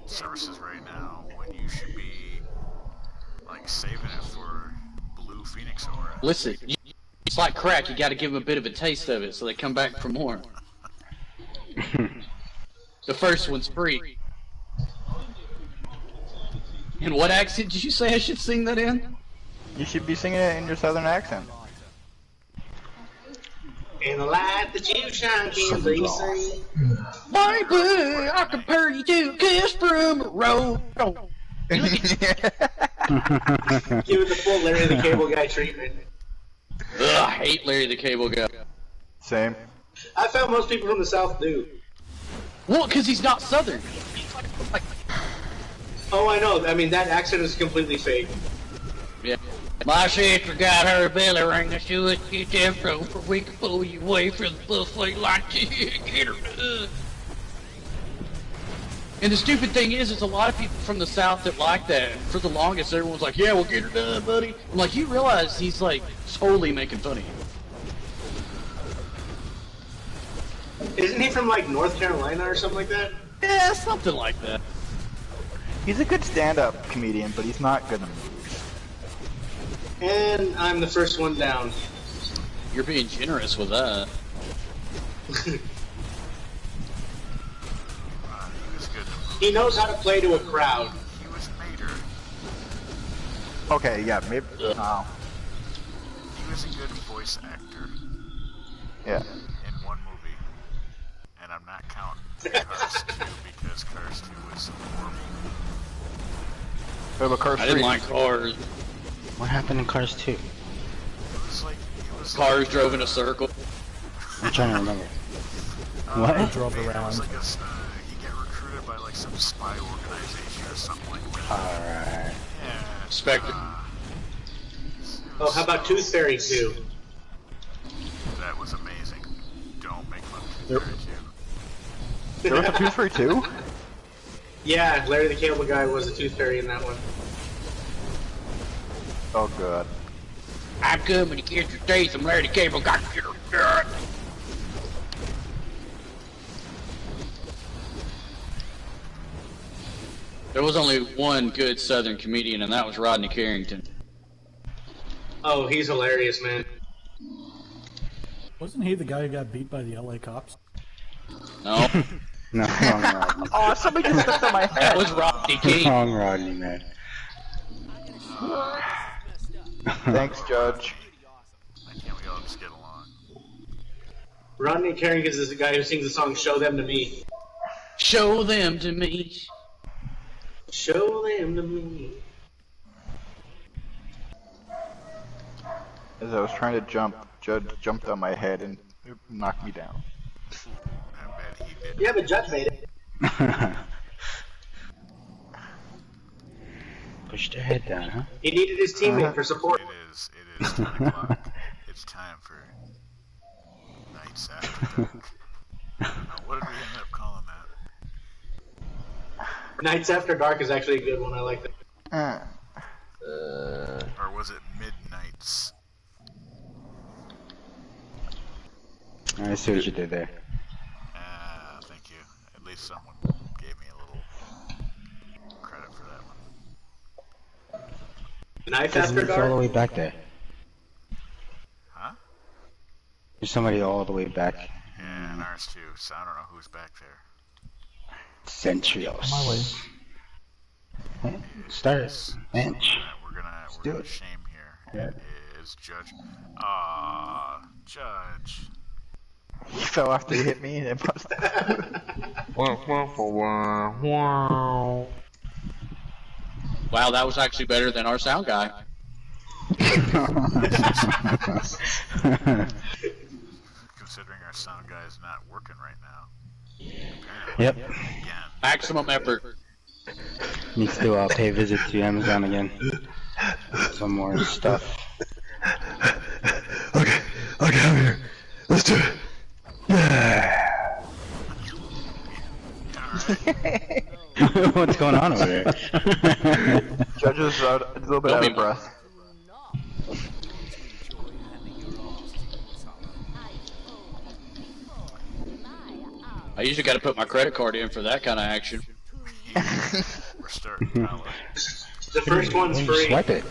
services right now when you should be like saving it for Blue Phoenix Aura. Listen, it's like crack. You got to give them a bit of a taste of it so they come back for more. The first one's free. And what accent did you say I should sing that in? You should be singing it in your southern accent. In the light that you shine can be seen. Baby, I compare you to a kiss from a rose. Give it the full Larry the Cable Guy treatment. Ugh, I hate Larry the Cable Guy. Same. I found most people from the South do. Well, because he's not Southern. Oh, I know. I mean, that accent is completely fake. Yeah. My sister got her belly ring to show it. Get them pro for we can pull you away from the buffet like get her done. And the stupid thing is, there's a lot of people from the South that like that. For the longest, everyone's like, yeah, we'll get her done, buddy. I'm like, you realize he's like totally making fun of you. Isn't he from like North Carolina or something like that? Yeah, something like that. He's a good stand-up comedian, but he's not good in movies. And I'm the first one down. You're being generous with that. He knows how to play to a crowd. He was Mater. Okay, yeah, maybe. No. He was a good voice actor. Yeah. In one movie. And I'm not counting Cars 2 because Cars 2 was horrible. What about Cars 3? I didn't like Cars. What happened in Cars 2? It was Cars drove in a circle. I'm trying to remember. What? They drove It around. was like he get recruited by like some spy organization or something like that. Alright. Yeah. Spectre. Oh, how about Tooth Fairy 2? That was amazing. Don't make fun of Tooth Fairy 2. There was a Tooth Fairy too? Yeah, Larry the Cable Guy was a Tooth Fairy in that one. Oh god. I'm coming to get your teeth. I'm Larry the Cable Guy. There was only one good Southern comedian, and that was Rodney Carrington. Oh, he's hilarious, man. Wasn't he the guy who got beat by the LA cops? No. No, wrong Rodney. Oh, somebody just stepped on my head. That was Rodney King. Wrong Rodney, man. Thanks, Judge. Why can't we all just get along? Rodney Carrington is the guy who sings the song "Show Them to Me." Show them to me. Show them to me. As I was trying to jump, Judge jumped on my head and knocked me down. I bet he did. Yeah, but Judge made it. Pushed her head down, huh? He needed his teammate for support. It is 10 o'clock. It's time for Nights After Dark. What did we end up calling that? Nights After Dark is actually a good one. I like that. Or was it Midnights? I see what you did there. Thank you. At least someone gave me a little credit for that one. Nights Doesn't After it's all the Dark? way back there. Huh? There's somebody all the way back. Yeah, and ours too. So I don't know who's back there. Zentrios. My way. Start it. Bench. We're gonna do it. shame here. Yeah. It is Judge. Judge. He fell after he hit me and it busted. Wow, that was actually better than our sound guy. Considering our sound guy is not working right now. Yep. Again. Maximum effort. Needs to pay a visit to Amazon again. Some more stuff. Okay, I'm here. Let's do it. What's going on over there? Judge is a little bit out of breath. I usually got to put my credit card in for that kind of action. We're starting now. The first one's free. Swipe it.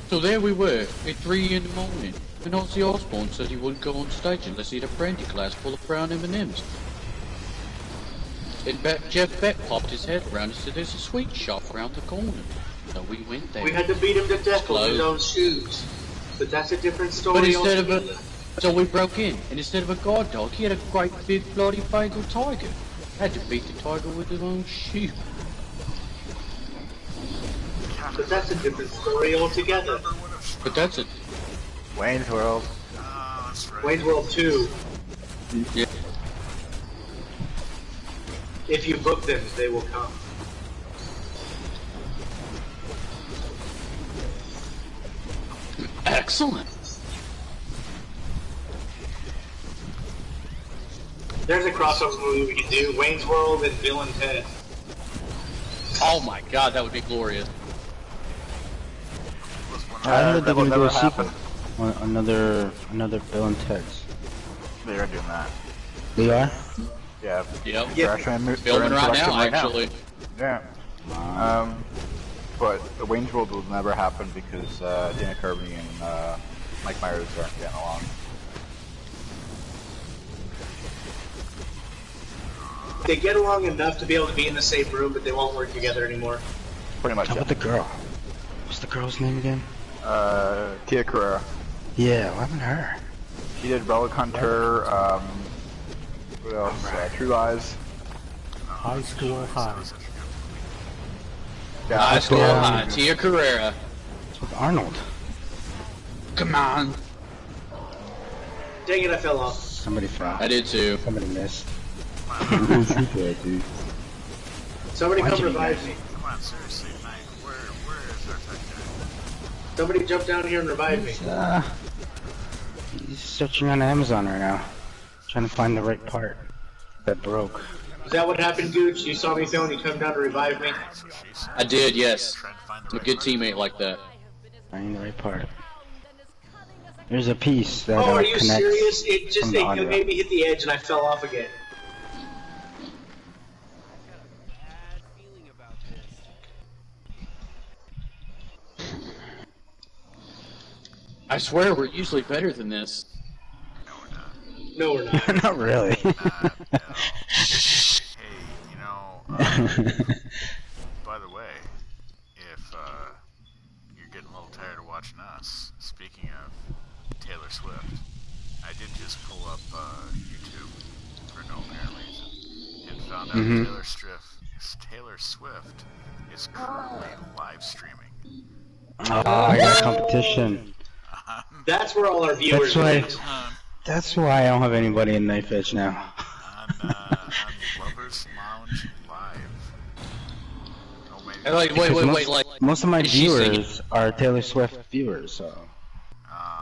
So there we were, at 3 in the morning, and Ozzy Osbourne said he wouldn't go on stage unless he had a brandy glass full of brown M&Ms. And Jeff Beck popped his head around and said there's a sweet shop around the corner. So we went there. We had to beat him to death with his own shoes. But that's a different story. But instead of so we broke in, and instead of a guard dog, he had a great big bloody Bengal tiger. Had to beat the tiger with his own shoe. But that's a different story altogether. But that's it. Wayne's World. That's right. Wayne's World 2. Yeah. If you book them, they will come. Excellent. There's a crossover movie we could do. Wayne's World and Bill and Ted. Oh my god, that would be glorious. I heard they're gonna do a happen. sequel. Another Bill and Ted's. They are doing that. They are? Yeah. Yep. They're actually Filming right now, actually. Yeah. But the Wayne's World will never happen because Dana Carvey and Mike Myers aren't getting along. They get along enough to be able to be in the same room, but they won't work together anymore. Pretty much. How about the girl? What's the girl's name again? Tia Carrera. Yeah, what happened to her? She did Relic Hunter, what else? True Lies. High School High. Yeah, High School High, Tia Carrera. What's with Arnold? Come on. Dang it, I fell off. Somebody fell. I did too. Somebody missed. Dude. Somebody come revive me. Come on, seriously, Knight. Where is our tech guy? Somebody jump down here and revive me. He's searching on Amazon right now. Trying to find the right part that broke. Is that what happened, Gooch? You saw me fail and you come down to revive me? I did, yes. I'm a good teammate like that. Finding the right part. There's a piece that Oh, are you connects serious? It just from the audio. made me hit the edge and I fell off again. I swear we're usually better than this. No, we're not. Not really. Hey, you know, by the way, if you're getting a little tired of watching us, speaking of Taylor Swift, I did just pull up YouTube for no apparent reason and found out Taylor Swift is currently live streaming. Oh, I got competition. That's where all our viewers went. That's why I don't have anybody in Knife Edge now. On Lovers Lounge Live. Oh, maybe. Wait, like most of my is she singing? viewers are Taylor Swift viewers, so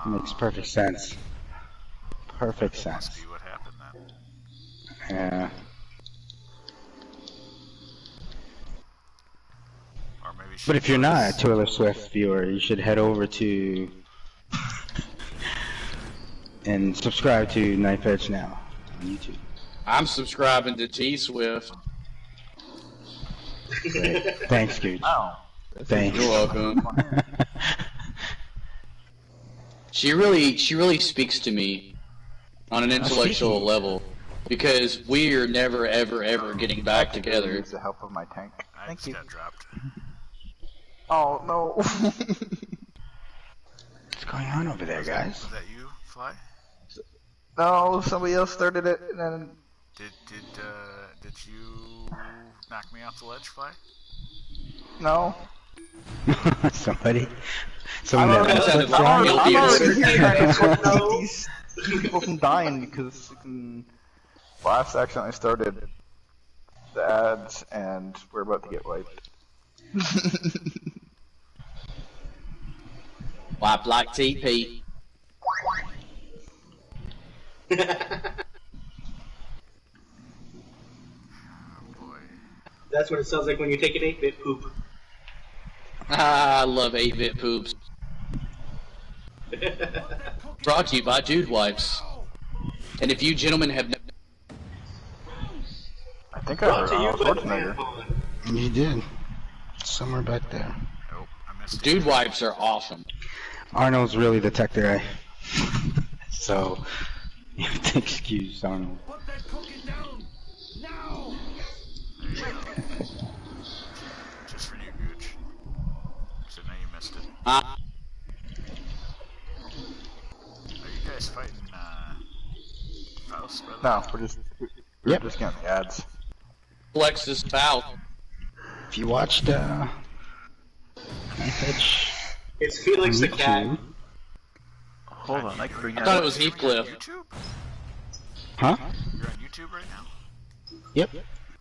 it makes perfect sense. Perfect sense. Must be what happened then. Yeah. Or maybe she But if you're not a Taylor Swift viewer, you should head over to and subscribe to Knife Edge now on YouTube. I'm subscribing to T Swift. Great. Thanks, Gooch. Oh. Thanks. You're welcome. She really speaks to me on an intellectual level because we are never ever getting back together. Use the help of my tank. Thank you. Got dropped. Oh no. What's going on over there, guys? Was that you, Fly? No, somebody else started it, and then Did you knock me off the ledge, Fly? no. Someone I'm that already here trying to keep these people from dying because last action I started the ads and we're about to get wiped. Wipe like TP. Oh boy. That's what it sounds like when you take an 8-bit poop. Ah, I love 8-bit poops. Brought to you by Dude Wipes. And if you gentlemen have I think I heard Arnold Schwarzenegger. You did. Somewhere back there. Nope, I missed it. Dude Wipes are awesome. Arnold's really the tech guy. So, you have to excuse Arnold. There you go. Just for you, Gooch. So now you missed it. Are you guys fighting, Faust, brother? No, we're just getting the ads. Flex this out. If you watched, Knife Edge It's Felix the on cat. YouTube- Hold on, I can bring I that thought up. it was Heathcliff. YouTube? Huh? You're on YouTube right now? Yep.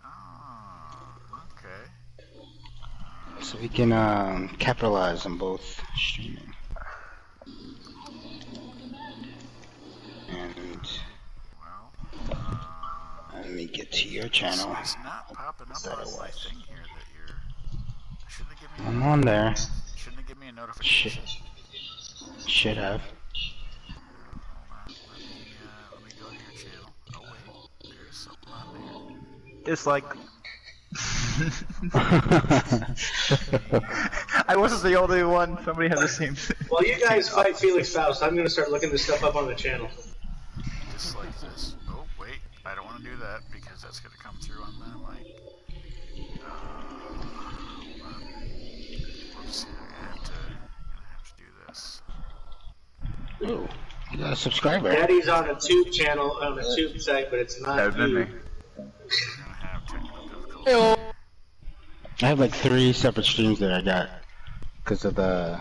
Oh, okay. So we can capitalize on both streaming. And Well, let me get to your channel. it's not popping up on my thing here that you're... Shouldn't it give me I'm on there. Shouldn't it give me a notification? Should have. Hold on, let me go to your channel. Oh wait, there's something on there. It's like I wasn't the only one. Somebody had the same thing. While you guys fight Felix Faust, I'm gonna start looking this stuff up on the channel. Just like this. Oh wait, I don't want to do that because that's gonna come through on that mic. Hold on. Whoops, I'm gonna have to do this. Ooh, you got a subscriber. Daddy's on a tube channel, on a tube site, but it's not That would you. been me. We're gonna have technical difficulties. I have like 3 separate streams that I got because of the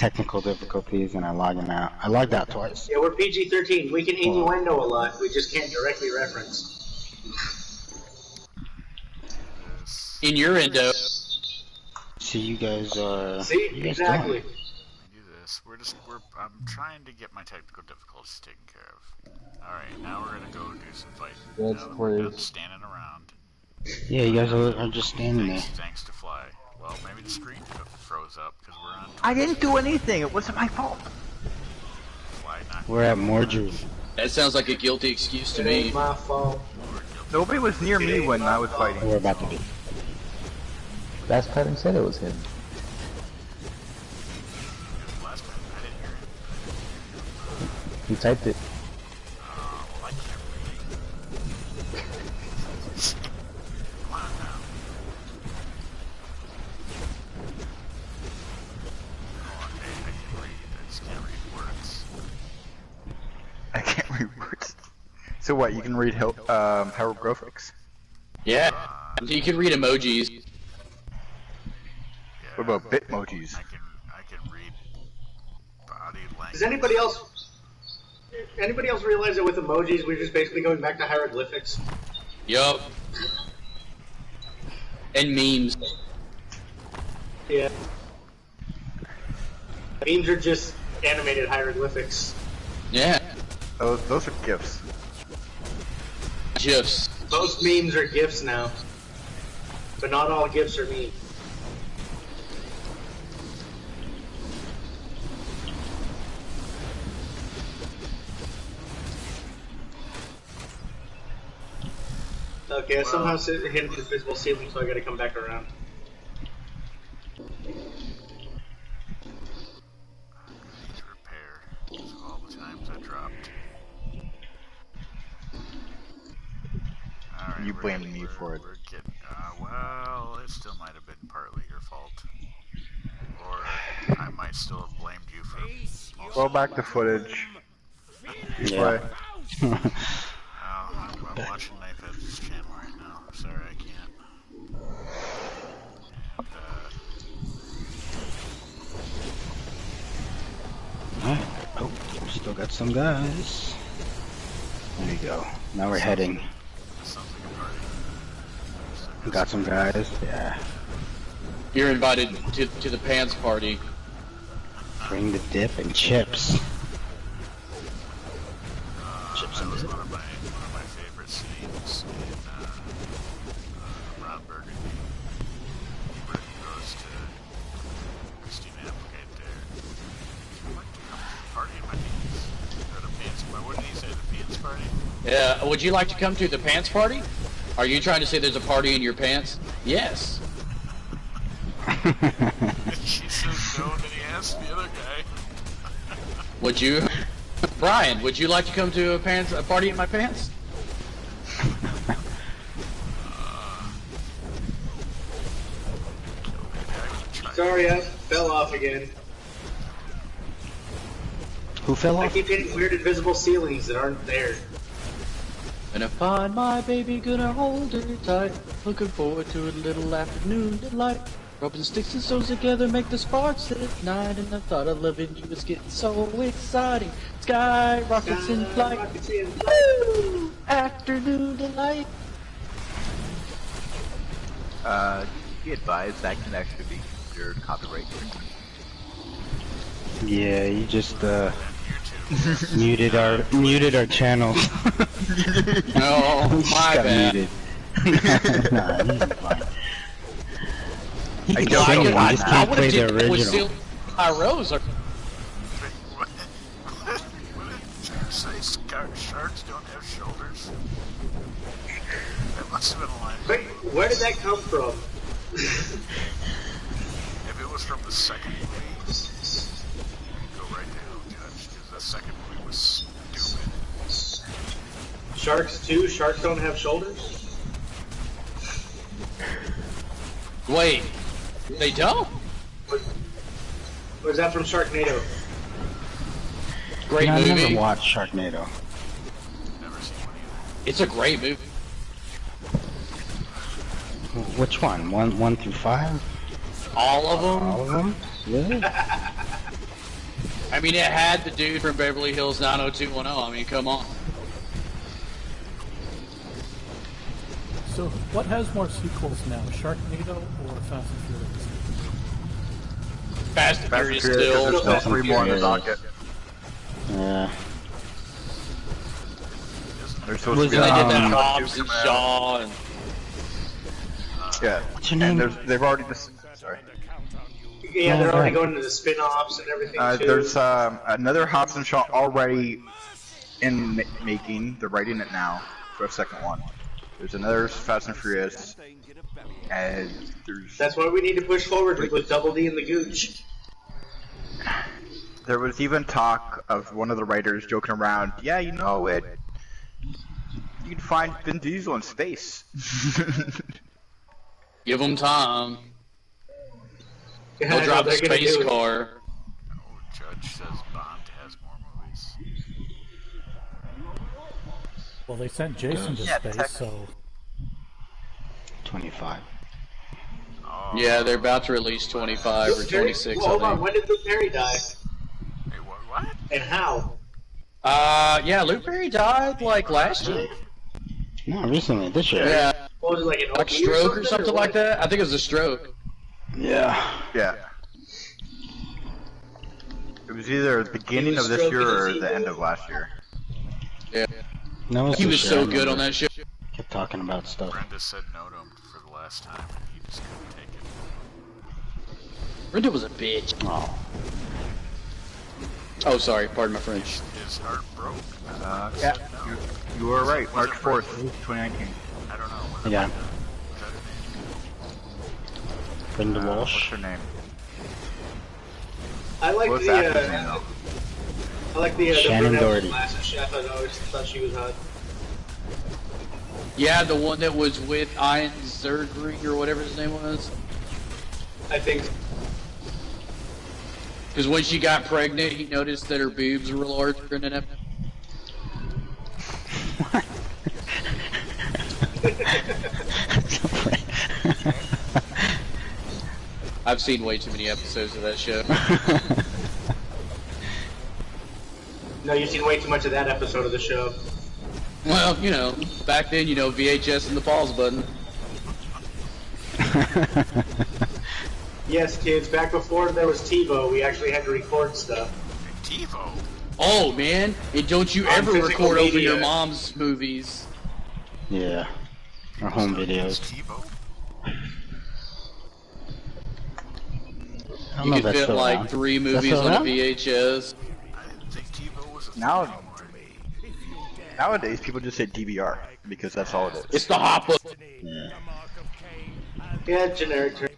technical difficulties and I logged out. I logged out twice. Yeah, we're PG-13. We can innuendo a lot. We just can't directly reference. Innuendo. See, you guys are. See, you guys exactly. doing? Do this. I'm trying to get my technical difficulties taken care of. Alright, now we're gonna go do some fighting. That's Now that great. we're done standing around. Yeah, you guys are just standing there. Thanks to Fly. Well, maybe the screen froze up because we're on. I didn't do anything. It wasn't my fault. Fly not. We're at Mordru. That sounds like a guilty excuse to me. My fault. Nobody was near me when I was fighting. We're about to be. Last pattern said it was him. Last time I didn't hear it. He typed it. Well, I can't read. Come on now. Oh, I can read. I just can't read words. I can't read words. So what? You can read hieroglyphics? Yeah. You can read emojis. Yeah, What about bitmojis? I can read body language. Does anybody else realize that with emojis we're just basically going back to hieroglyphics? Yup. And memes. Yeah. Memes are just animated hieroglyphics. Yeah. Those are gifs. GIFs. Most memes are GIFs now. But not all GIFs are memes. Okay, I somehow hit this visible ceiling, so I gotta come back around. Repair. So all the times I dropped. Alright, You blaming me for it. We're getting, well, it still might have been partly your fault. Or I might still have blamed you for most Go back to footage. Yeah. I'm watching Knifehead's channel right now. Sorry, I can't. Alright. Oh, still got some guys. There you go. Now we're heading. Sounds like a party. We got some guys. Yeah. You're invited to the pants party. Bring the dip and chips. Chips and That was dip. one of my favorite scenes in Ron Burgundy. Where he goes to Christine Applegate there. I'd like to come to the party in my pants. Or the pants. What did he say? The pants party? Yeah. Would you like to come to the pants party? Are you trying to say there's a party in your pants? Yes. She says no, and then he asks the other guy. Would you, Brian? Would you like to come to a party in my pants? Sorry, I fell off again. Who fell I off? keep hitting weird invisible ceilings that aren't there. Gonna find my baby, gonna hold her tight. Looking forward to a little afternoon delight. Rubbing sticks and stones together make the sparks ignite. And the thought of loving you is getting so exciting. Sky rockets in flight. Woo! Afternoon delight. Be advised that can actually be considered copyright. Yeah, you just muted our channel. No, my Got bad. muted. Nah, he's fine. He I can don't sing know it, why he just not. can't play the With original. still my rose are What did you say? Sharks don't have shoulders? That must have been a line. Wait, where did that come from? If it was from the second movie, go right to Judge, because the second movie was stupid. Sharks too? Sharks don't have shoulders? Wait, they don't? Or is that from Sharknado? Great I've movie. never watched Sharknado. Never seen one either. It's a great movie. Which one? One through 5? All of them. All of them? Really? I mean, it had the dude from Beverly Hills 90210. I mean, come on. So, what has more sequels now, Sharknado or Fast and Furious? Fast and Furious There's still. still 3 more on the docket. Yeah. There's supposed Was to be They it, did that um, Hobbs and Shaw and... Yeah. What's your name? And they've already just... Sorry. Yeah, they're already going to the spin-offs and everything too. There's another Hobbs and Shaw already in making. They're writing it now for a second one. There's another Fast and Furious, and there's... That's why we need to push forward with Double D and the Gooch. There was even talk of one of the writers joking around, yeah, you know it. You can find Vin Diesel in space. Give them time. Yeah, They'll drop a they're gonna space do it. car. Judge says Bond has more movies. Well, they sent Jason to space, so... 25. Oh, Yeah, they're about to release 25 or 26, Well, hold I on, think. when did Luke Perry die? Hey, what? And how? Yeah, Luke Perry died, like, last year. No, recently, this year. Yeah, What was it, like an like OP stroke or something like that? I think it was a stroke. Yeah. Yeah. It was either the beginning of this year or the end of last year. Yeah. No, He was so good on that show. Kept talking about stuff. Brenda said no to him for the last time, and he just couldn't take it. Brenda was a bitch. Oh. Oh, sorry, pardon my French. His heart broke. Yeah, you were right. March 4th, 2019. I don't know. What I got him. was that her name? Brenda What's Walsh. her name? I like What's the, that actor's name, though? I like the Shannon brunette with Doherty. glasses. I always thought she was hot. Yeah, the one that was with Ian Zergrig or whatever his name was. I think. Because when she got pregnant, he noticed that her boobs were larger in an episode. I've seen way too many episodes of that show. No, you've seen way too much of that episode of the show. Well, you know, back then, you know, VHS and the pause button. Yes, kids, back before there was TiVo, we actually had to record stuff. TiVo? Oh, man. And don't you On ever physical record over media. your mom's movies. Yeah. Or home videos. TiVo? I don't You know if could that's fit still like around. 3 Is that movies still on a around? VHS. I didn't think TiVo was a thing Now, anymore. nowadays, people just say DVR because that's all it is. It's the hopper. Yeah. Yeah, generic term.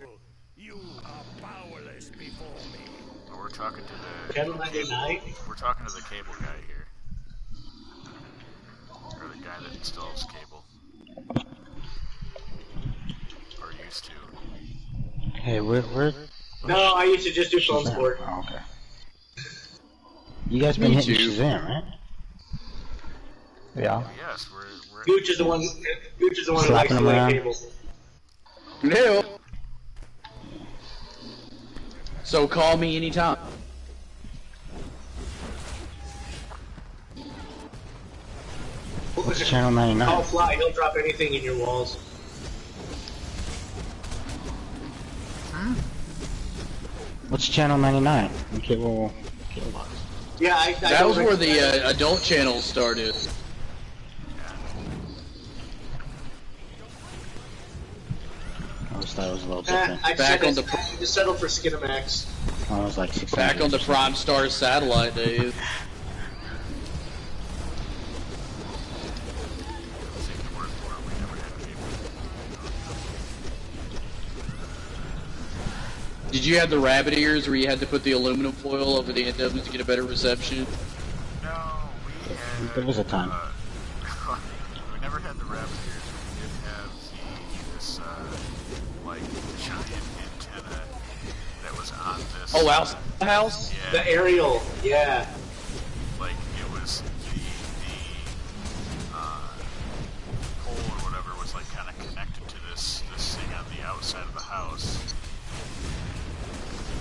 But we're talking to the Channel 99? We're talking to the cable guy here, or the guy that installs cable, or used to. Hey, where? No, I used to just do phone Shazam. sport. Oh, okay. You guys been Me hitting too. Shazam, right? Yeah. Yes, we're Gooch is the one. Gooch is the one who likes Slapping to him lay around. cable. No. So call me anytime. What's Channel Call 99? Fly, he'll drop anything in your walls. What's Channel 99? Okay, well, cable box. Yeah, I That was don't where think- the adult channels started. I always thought it was a little Eh, different. I Back on the just settle for Skinamax. I was like 600. Back on the Prime Star satellite days. Did you have the rabbit ears where you had to put the aluminum foil over the end of them to get a better reception? No, we had. There was a time. We never had the rabbit ears. We did have this like giant antenna that was on this. Oh, house? Yeah. The aerial, yeah. Like it was the pole or whatever was like kind of connected to this thing on the outside of the house,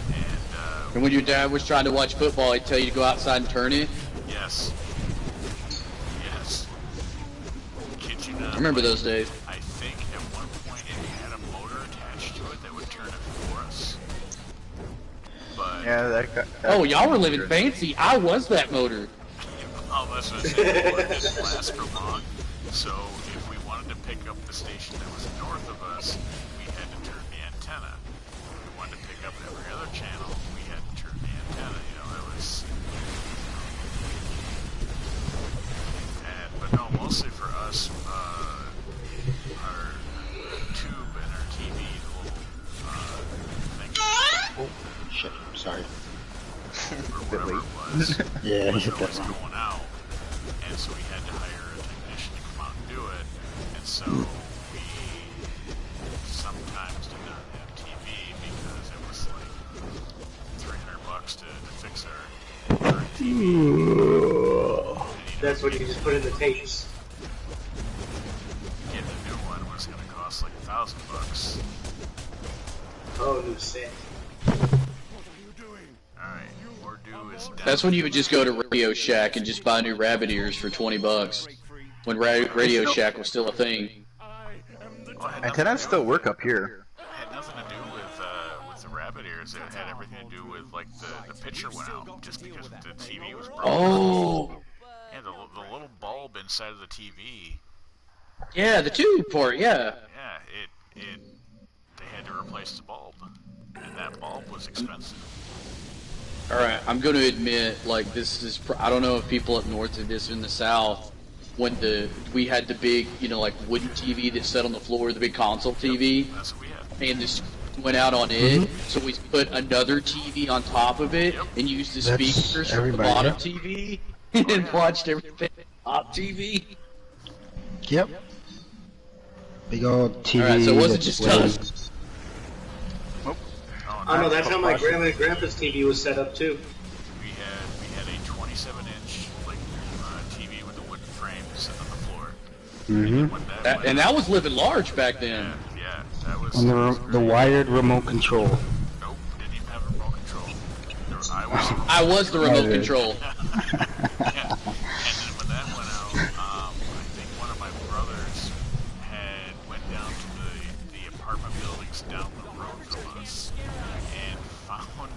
and And when your dad was trying to watch football, he'd tell you to go outside and turn it? Yes. Yes. Kid you not. I remember those days. I think at one point it had a motor attached to it that would turn it for us. But Yeah, that oh, y'all were living fancy. I was that motor. oh, that's what I said. It didn't last for long. So if we wanted to pick up the station that was north of us, we had to turn the antenna. If we wanted to pick up every other channel, we had to turn the antenna. You know, that was. But no, mostly for us, our tube and our TV, the little thing. Oh, shit, sorry. Or whatever it was. Yeah, was hit that always wrong. going out. And so we had to hire a technician to come out and do it. And so we sometimes did not have TV because it was like $300 to fix our current TV. That's when you just put in the tapes. Getting a new one was going to cost like $1,000. Oh, new set. Alright, more due is down. That's when you would just go to Radio Shack and just buy new rabbit ears for $20. When Radio Shack was still a thing. Antennas still work up here. It had nothing to do with the rabbit ears. It had everything to do with like the picture went out just because the TV was broken. Oh. Yeah, the little bulb inside of the TV. Yeah, the tube port, yeah. Yeah, they had to replace the bulb, and that bulb was expensive. Alright, I'm going to admit, like, this is, I don't know if people up north of this in the south, when we had the big, you know, like, wooden TV that sat on the floor, the big console TV, Yep, that's what we had. and this went out on it, so we put another TV on top of it, and used the That's speakers from the everybody, bottom yeah. TV, and watched everything on top TV. Yep. Big old TV. Alright, so it wasn't that's just way- us. Oh no, that's how my grandma and grandpa's TV was set up too. We had a 27-inch like TV with a wooden frame sitting on the floor. Mm-hmm. And that was living large back then. Yeah, that was. And the wired remote control. Nope, didn't even have a remote control. I was the remote control. Yeah. And then when that went out, I think one of my brothers went down to the apartment buildings down the road from us and found,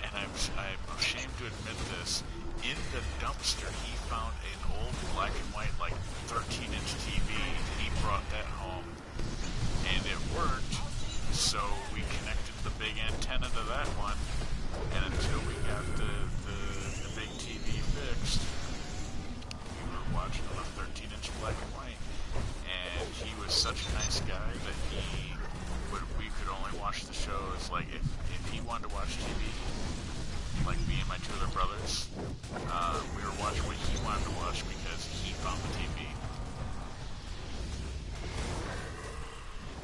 and I'm ashamed to admit this, in the dumpster he found an old black and white like 13-inch TV. He brought that home, and it worked. So we connected the big antenna to that one, and until we got the big TV fixed, we were watching on a 13-inch black and white. And he was such a nice guy that we could only watch the shows, like if he wanted to watch TV, like me and my two other brothers, we were watching what he wanted to watch because he found the TV.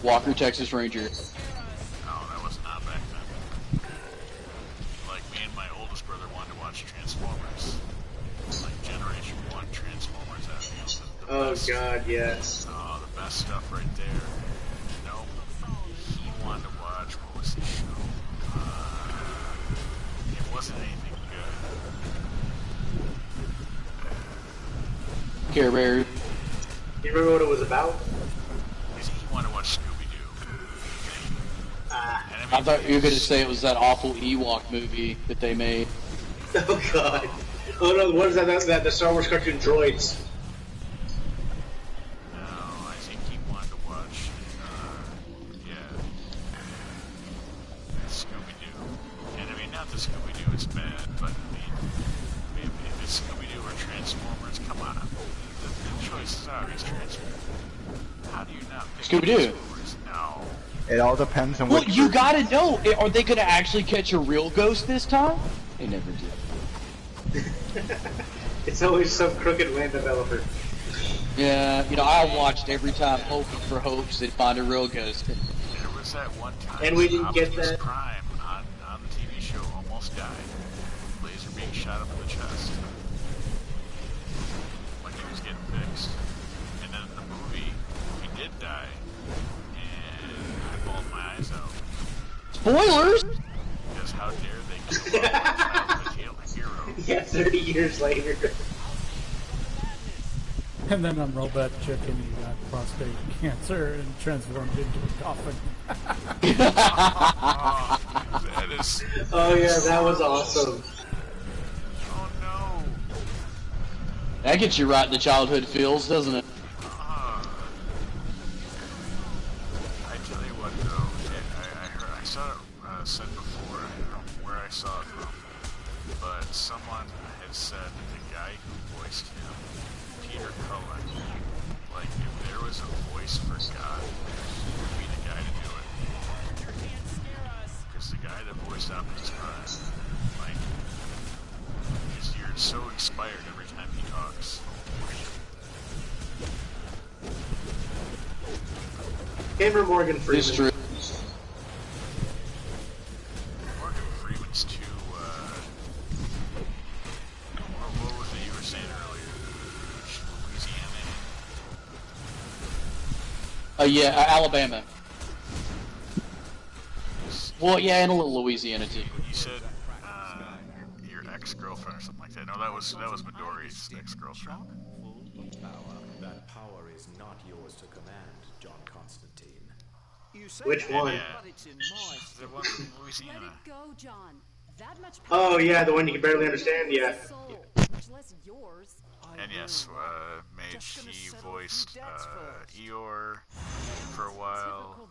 Walker, Texas Ranger. No, that was not back then. Like me and my oldest brother wanted to watch Transformers, like Generation 1 Transformers. The Oh best, god, yes. oh, the best stuff right there. Nope. He wanted to watch, what was the show? It wasn't anything good. Care Bears. You remember what it was about? He wanted to watch Scooby-Doo. I thought you were going to say it was that awful Ewok movie that they made. Oh god. Oh no, what is that? The Star Wars cartoon droids. No, I think he wanted to watch, Scooby-Doo. And I mean, not that Scooby-Doo is bad, but I mean, if it's Scooby-Doo or Transformers, come on. The choice is obvious, Transformers. How do you not pick Scooby-Doo. Transformers? No. It all depends on Well, what. you gotta know. Are they gonna actually catch a real ghost this time? They never did. It's always some crooked land developer. Yeah, you know, I watched every time hoping for hopes they'd find a real ghost. There was that one time And we didn't get Optimus that. Prime on the TV show almost died. Laser being shot up in the chest. When he was getting fixed. And then in the movie, he did die. And I bawled my eyes out. Spoilers! Because how dare about my childhood hero. Yeah, 30 years later. And then I'm Robot Chicken, he got prostate cancer and transformed into a coffin. That is... Oh yeah, that was awesome. Oh no. That gets you right in the childhood feels, doesn't it? I tell you what though, I saw it said before, I don't know where I saw it from, but someone had said that the guy who voiced him, Peter Cullen, like if there was a voice for God, he would be the guy to do it. Because the guy that voiced Optimus Prime, like, you're so inspired every time he talks. Gamer Morgan Freeman. Morgan Freeman's too, what was it you were saying earlier? Louisiana? Yeah, Alabama. Well, yeah, and a little Louisiana too. You said, your ex-girlfriend or something like that. No, that was Midori's ex-girlfriend. That power is not yours to command, John Constantine. Which one? The one from Louisiana. Let it go, John. That much Oh yeah, the one you can barely understand. Yeah. much less yours. And yes, he voiced Eeyore for a while.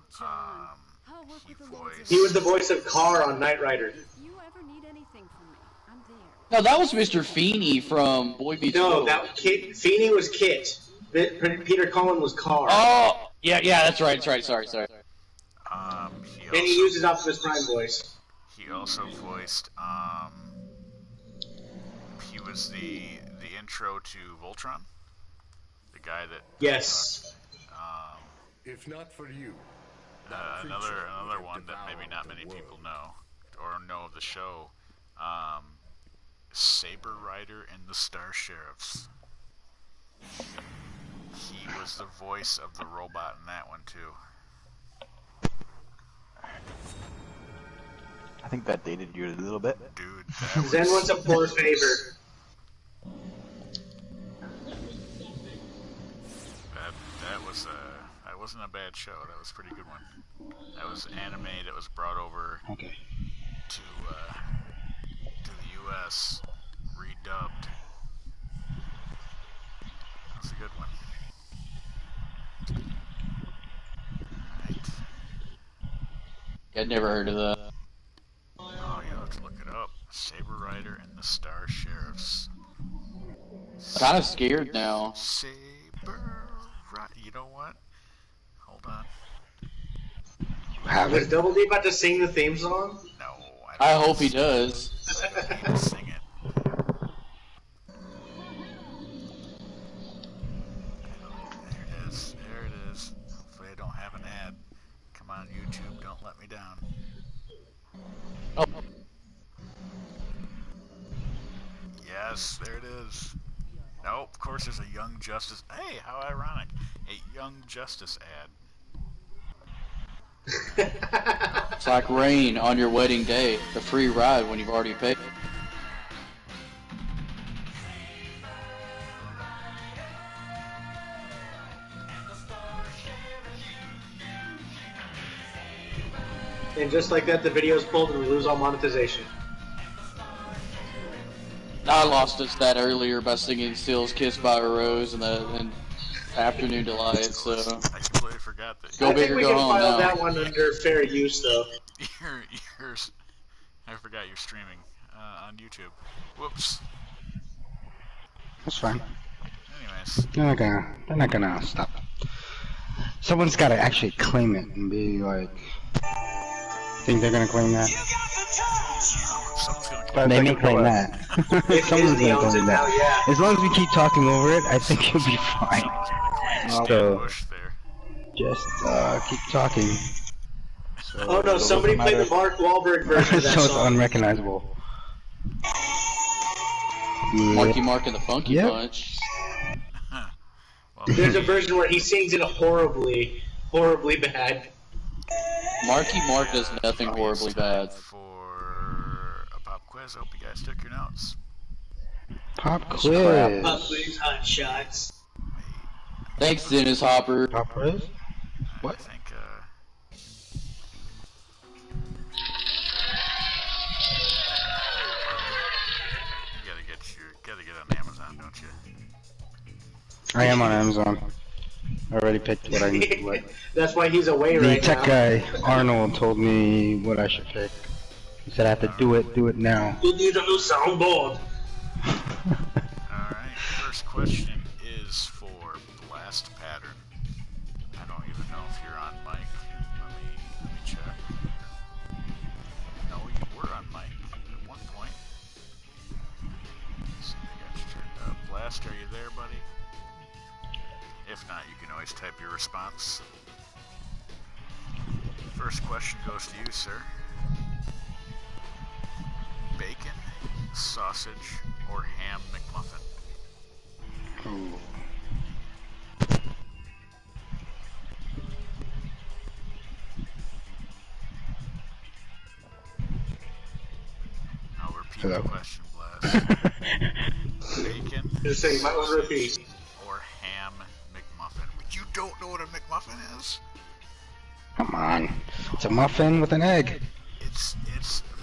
He was the voice of Carr on Knight Rider. If you ever need anything from me, I'm there. No, that was Mr. Feeney from Boy Meets World. No, that Feeney was Kit. Peter Cullen was Carr. Oh, yeah, that's right. Sorry. And he uses Optimus Prime voice. He also voiced, he was the intro to Voltron. The guy that... Yes. If not for you. Another one that maybe not many people know, or know of the show, Saber Rider and the Star Sheriffs. He was the voice of the robot in that one too. I think that dated you a little bit. Dude, Zen wants a poor favor. That wasn't a bad show. That was a pretty good one. That was anime that was brought over to the U.S. redubbed. That's a good one. Alright. I'd never heard of that. Oh, you have to look it up. Saber Rider and the Star Sheriffs. Kind of scared now. Saber Rider. You know what? Hold on. Was Double D about to sing the theme song? No. I hope he does. I don't need to sing it. There it is. Hopefully I don't have an ad. Come on, YouTube, don't let me down. Oh. Yes, there it is. No, of course there's a Young Justice. Hey, how ironic. A Young Justice ad. It's like rain on your wedding day. A free ride when you've already paid. And just like that, the video's pulled and we lose all monetization. I lost us that earlier by singing Steel's Kiss by a Rose and Afternoon Delight, so... I completely forgot that. Go big or go home now. I think we can file that one under fair use, though. I forgot you're streaming on YouTube. Whoops. That's fine. Anyways. They're not gonna stop. Someone's gotta actually claim it and be like... Think they're gonna claim that? They may claim that. Someone's gonna claim that. Yeah. As long as we keep talking over it, I think you'll be fine. So, just keep talking. So, oh no, somebody played the Mark Wahlberg version of that so it's song. unrecognizable. Marky Mark and the Funky Bunch. There's a version where he sings it horribly, horribly bad. Marky Mark does nothing horribly bad. For a pop quiz. quiz. Hope you guys took your notes. Pop quiz. Pop quiz, hot shots. Thanks, Dennis Hopper. Pop quiz? What? I think, you gotta get on Amazon, don't you? I am on Amazon. I already picked what I need. What That's why he's away the right tech now. guy Arnold told me what I should pick. He said I have to do it now. You need a new soundboard. Alright, first question is for Blast Pattern. I don't even know if you're on mic. Let me check. No, you were on mic at one point. Let's see if I got you turned up. Blast, are you there, buddy? If not, you can always type your response. First question goes to you, sir. Bacon, sausage, or ham McMuffin? Ooh. I'll repeat Hello. the question, Blast. Bacon, Just say you might want to repeat. or ham McMuffin? You don't know what a McMuffin is? Come on. It's a muffin with an egg. It's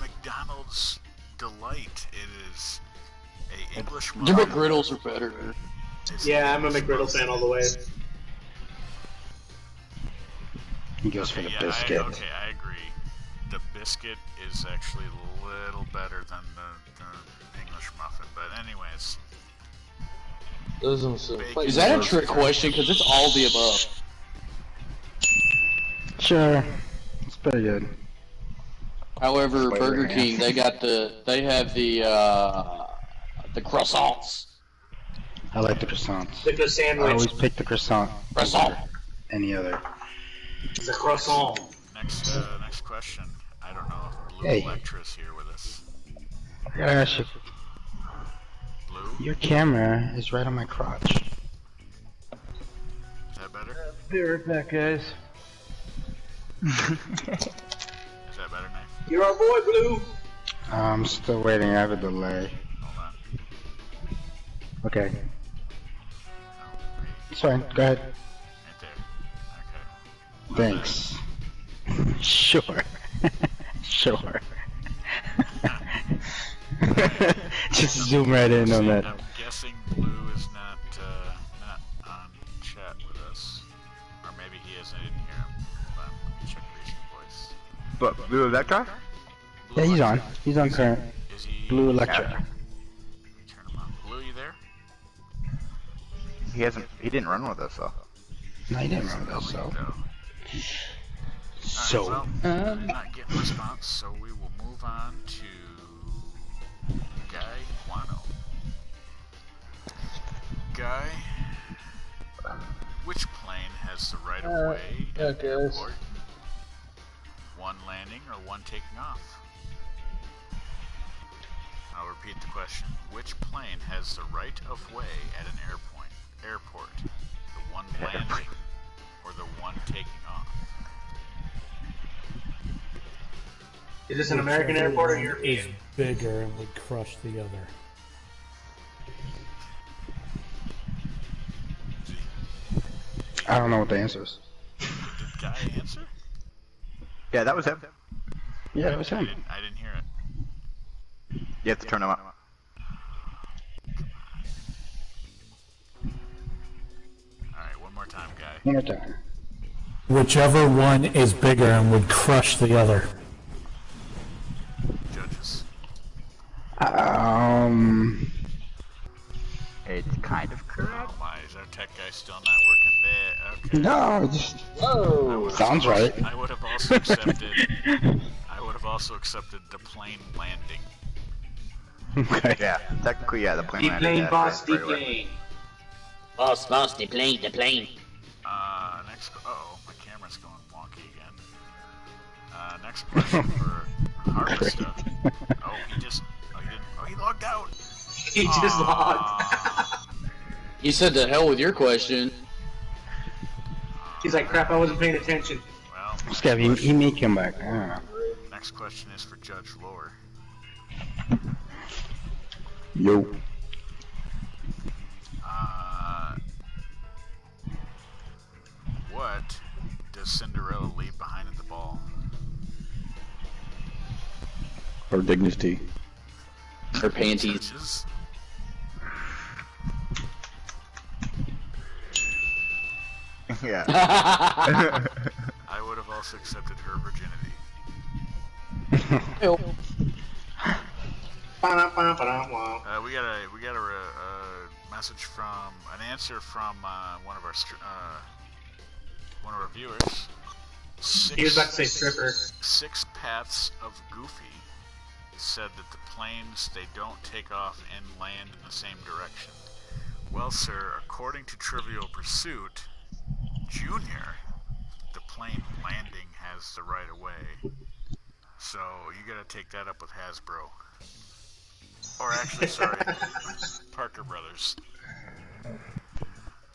McDonald's delight. It is a English The muffin. McGriddles are better. Yeah, I'm a McGriddle fan all the way. He goes for the biscuit. I agree. The biscuit is actually a little better than the English muffin, but anyways. Is that a trick question? Because it's all the above. Sure. It's pretty good. However, Burger King, they have the croissants. I like the croissants. The good sandwich. I always pick the croissant. Croissant. over any other. It's a croissant. Next question. I don't know if Blue Hey. Electra's here with us. I gotta ask you. Blue, Your camera is right on my crotch. is that better? Be right back, guys. Is that better, Knife? You're our boy, Blue. I'm still waiting. I have a delay. Hold on. Okay. Oh, wait. It's fine. Go ahead. Right there. Okay. Thanks. Sure. Sure. Just zoom right in on that. I'm guessing Blue is not on chat with us. Or maybe he is, I didn't hear him. Hold on, let me check Recent Voice. But Blue Electra? Yeah, he's on. He's on current. Is he... Blue Electra. Let me turn him on. Blue, you there? He didn't run with us though. No, he didn't run with us, so. No. So. Alright, well, we're not getting a response, so we will move on to Guano. Guy, which plane has the right of way at the airport? One landing or one taking off? I'll repeat the question. Which plane has the right of way at an airport? The one landing or the one taking off? Is this an American airport or Is European? bigger and would crush the other. I don't know what the answer is. Did Guy answer? Yeah, that was him. Yeah, it was him. I didn't hear it. You have to turn him up. Alright, one more time, Guy. One more time. Whichever one is bigger and would crush the other. Judges. It's kind of correct. Oh my, is our tech guy still not working there? Okay. No, just Whoa. sounds right. I would have also accepted the plane landing. Okay. Yeah, technically, yeah, the plane landed. Deplane, yeah, boss, right away. deplane. Boss, deplane. Next. Uh-oh, my camera's going wonky again. Next question for Harvesta. He logged out. He just logged. He said to hell with your question. He's like, crap, I wasn't paying attention. Well, Scab, he may come back. I don't know. next question is for Judge Lore. Yo. What does Cinderella leave behind at the ball? Her dignity. Her panties. Judges? Yeah. I would have also accepted her virginity. We got a message from an answer from one of our viewers. He was about to say stripper. 6 Paths of Goofy said that the planes, they don't take off and land in the same direction. Well, sir, according to Trivial Pursuit Junior, the plane landing has the right of way. So you gotta take that up with Hasbro. Or actually, sorry, Parker Brothers.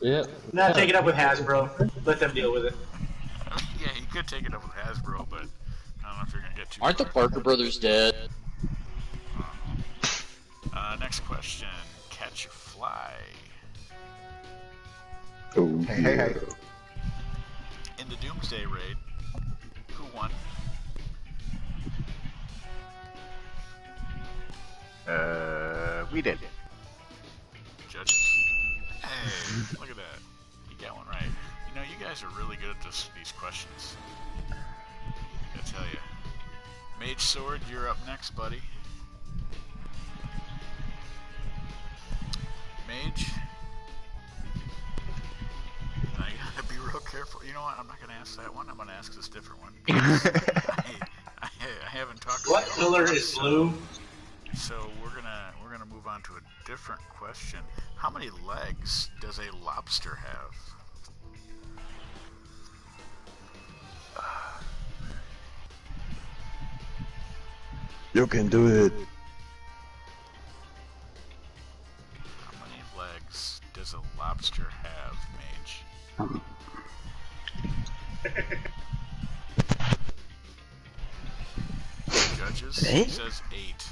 Yep. Not take it up with Hasbro. Let them deal with it. Yeah, you could take it up with Hasbro, but I don't know if you're gonna get too Aren't the far. Parker brothers dead? Next question. Catch a fly. Oh, hey. In the Doomsday Raid, who won? We did. Judges? Hey, look at that. You got one right. You know, you guys are really good at these questions. Gotta tell you. Magesword, you're up next, buddy. Mage? I gotta be real careful. You know what? I'm not gonna ask that one. I'm gonna ask this different one. I haven't talked. What color is blue? So we're gonna move on to a different question. How many legs does a lobster have? You can do it. How many legs does a lobster have, Mage? Judges? 8? It says 8.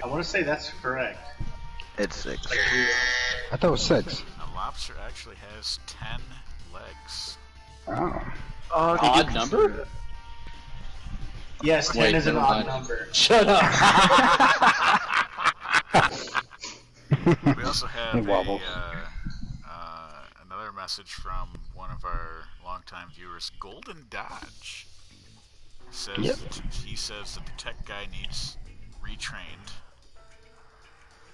I want to say that's correct. It's 6. I thought it was 6. A lobster actually has 10 legs. Oh. Odd number? Yes, 10 Wait, is an never odd mind. number. Shut up! We also have another message from one of our longtime viewers, Golden Dodge. Says he says that the tech guy needs retrained,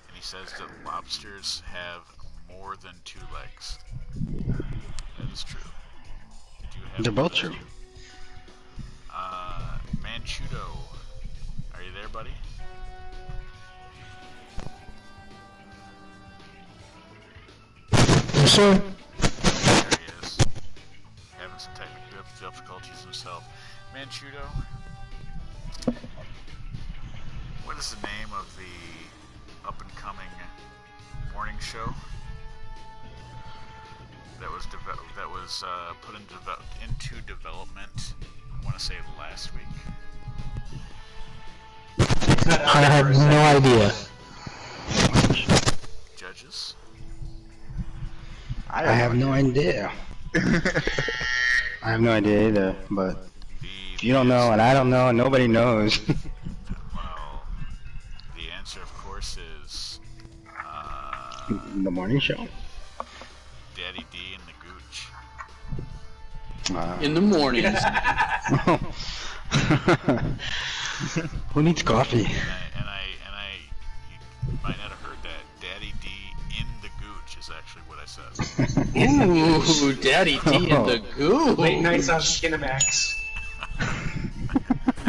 and he says that lobsters have more than 2 legs. That is true. They're both true. Manchuto, are you there, buddy? Yes, sir. There he is. Having some technical difficulties himself. Manchuto, what is the name of the up-and-coming morning show that was put into development? I want to say last week. I have no idea. Judges? I have no idea. I have no idea either, but if you don't know and I don't know and nobody knows. Well, the answer, of course, is The morning show? Daddy D and the Gooch. In the mornings. Who needs coffee? And you might not have heard that. Daddy D in the Gooch is actually what I said. Ooh, Daddy D and the Gooch. Late nights on Skinamax.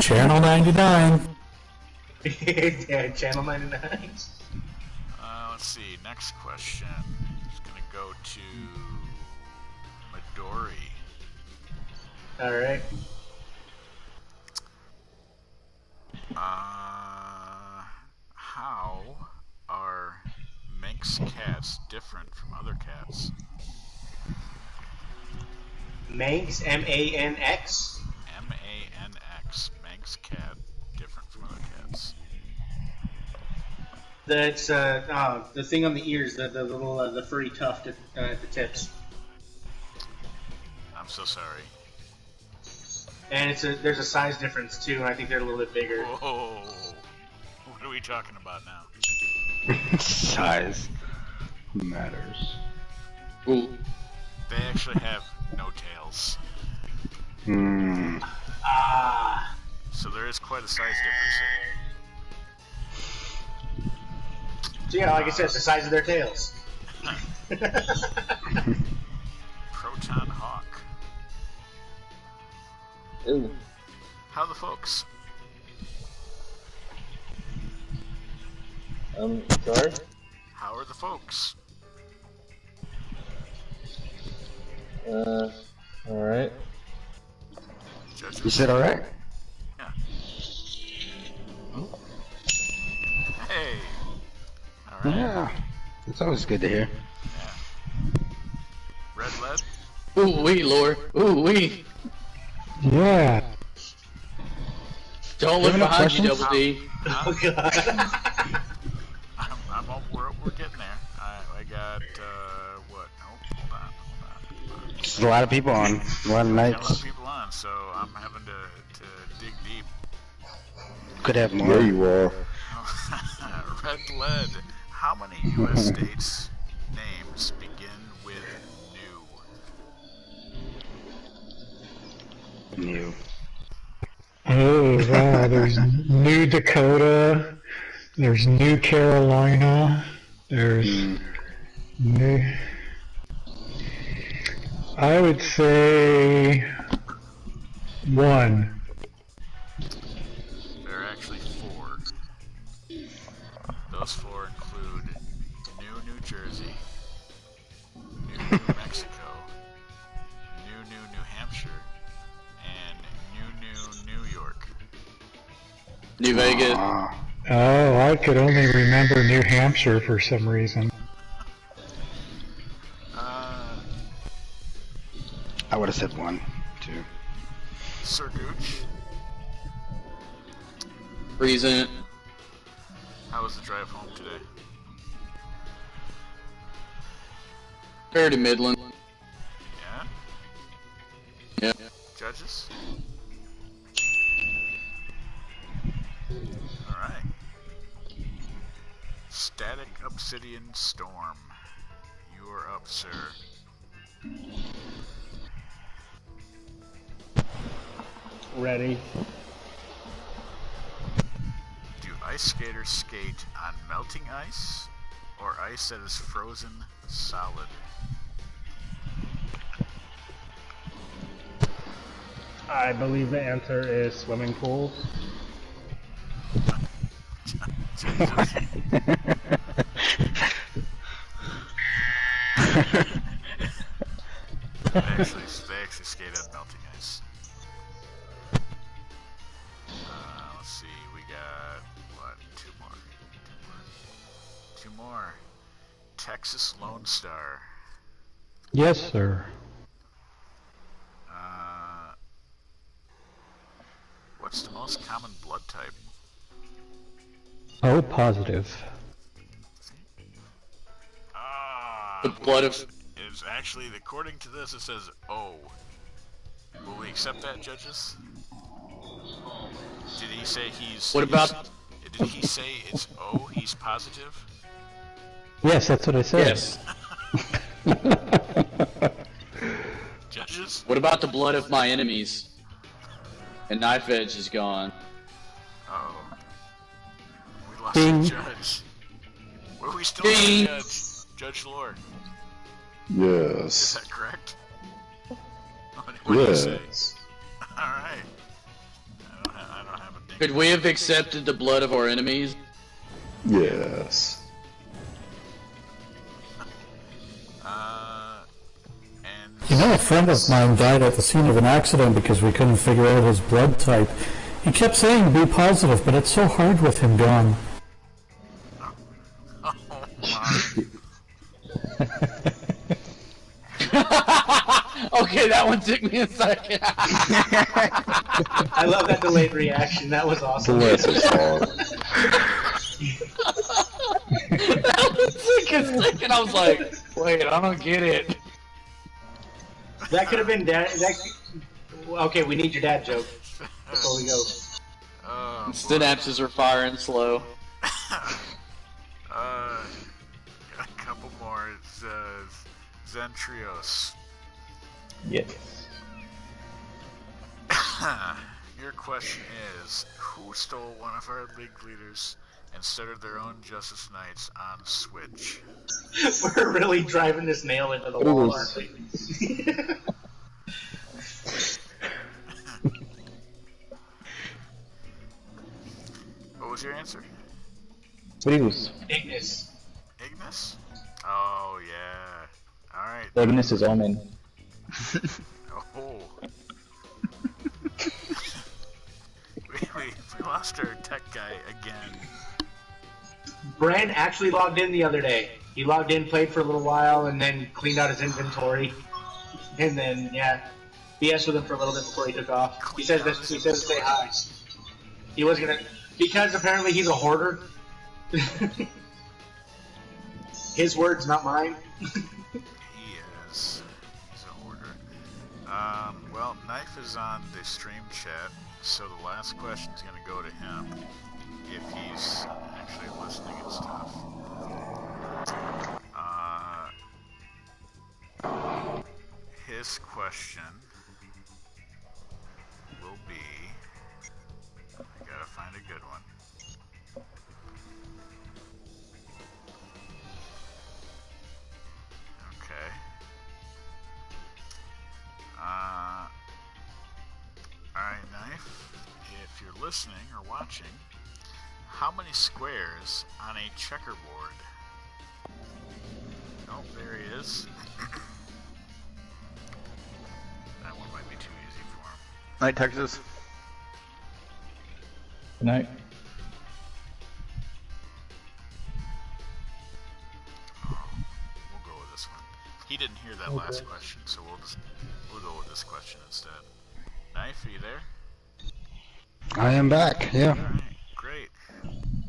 Channel 99. Yeah, Channel 99. Let's see. Next question. It's gonna go to Midori. Alright. How are Manx cats different from other cats? Manx, M-A-N-X? M-A-N-X. Manx cat different from other cats. It's the thing on the ears, the little the furry tuft at the tips. I'm so sorry. And there's a size difference too, and I think they're a little bit bigger. Whoa! What are we talking about now? Size matters. Ooh. They actually have no tails. Ah. So there is quite a size difference there. So yeah, like I said, it's the size of their tails. Proton Hawke. Ooh. How are the folks? Sorry? How are the folks? Alright. Judges? You said alright? Yeah. Hey! Alright. Yeah. It's always good to hear. Yeah. Red lead? Ooh wee, Lord. Ooh wee. Yeah. Don't look Any behind you, questions? Double D. Oh god. We're getting there. I got, what? Oh, hold on. There's a lot of people on. A lot of I got a lot nights. of people on, so I'm having to dig deep. Could have more. There you are. Red lead. How many U.S. states names begin with new? New. Oh, wow. There's New Dakota. There's New Carolina. There's New. I would say 1. There are actually 4. Those 4 include New Jersey, New Mexico, New Hampshire, and New York. New Vegas. Oh, I could only remember New Hampshire for some reason. I would have said 1, 2. Sir Gooch, Present. how was the drive home today? Fair to Midland. Yeah? Yeah. Judges? Alright. Static Obsidian Storm. You are up, sir. Ready. Do ice skaters skate on melting ice or ice that is frozen solid? I believe the answer is swimming pools. They actually skate on melting ice. Let's see, we got, what, 2 more. Texas LoneStar. Yes, sir. What's the most common blood type? Oh, positive. The blood of... Is actually, according to this, it says O. Will we accept that, judges? Did he say he's... What about... Did he say it's O, he's positive? Yes, that's what I said. Yes. Judges? What about the blood of my enemies? And Knife Edge is gone. Uh-oh. We lost Ding. the judge. Were we still the judge? Judge Lore. Is Yes. that correct? What do you say? Yes. Alright. I don't have a ding. Could we have accepted the blood of our enemies? Yes. You know, a friend of mine died at the scene of an accident because we couldn't figure out his blood type. He kept saying be positive, but it's so hard with him gone. Oh my. Okay, that one took me a second. I love that delayed reaction. That was awesome. Bless his heart. second, I was like, wait, I don't get it. That could have been dad. Okay, we need your dad joke before we go. Synapses are firing slow. Got a couple more. It's Zentrios. Yes. Your question is, who stole one of our league leaders and started their own Justice Knights on Switch? We're really driving this nail into the wall, aren't we? What was your answer? Ignis. Ignis? Oh, yeah. Alright. Ignis is Omen. Oh. we lost our tech guy again. Brand actually logged in the other day. He logged in, played for a little while, and then cleaned out his inventory. And then, yeah, BS with him for a little bit before he took off. He says say hi. He was gonna, because apparently he's a hoarder. His words, not mine. He is. He's a hoarder. Well, Knife is on the stream chat, so the last question is going to go to him if he's actually listening and stuff. His question will be, I gotta find a good one. Okay. Alright, Knife, if you're listening or watching, how many squares on a checkerboard? Oh, there he is. That one might be too easy for him. Night, Texas. Good night. We'll go with this one. He didn't hear that last question, so we'll go with this question instead. Knife, are you there? I am back, yeah. Alright, great.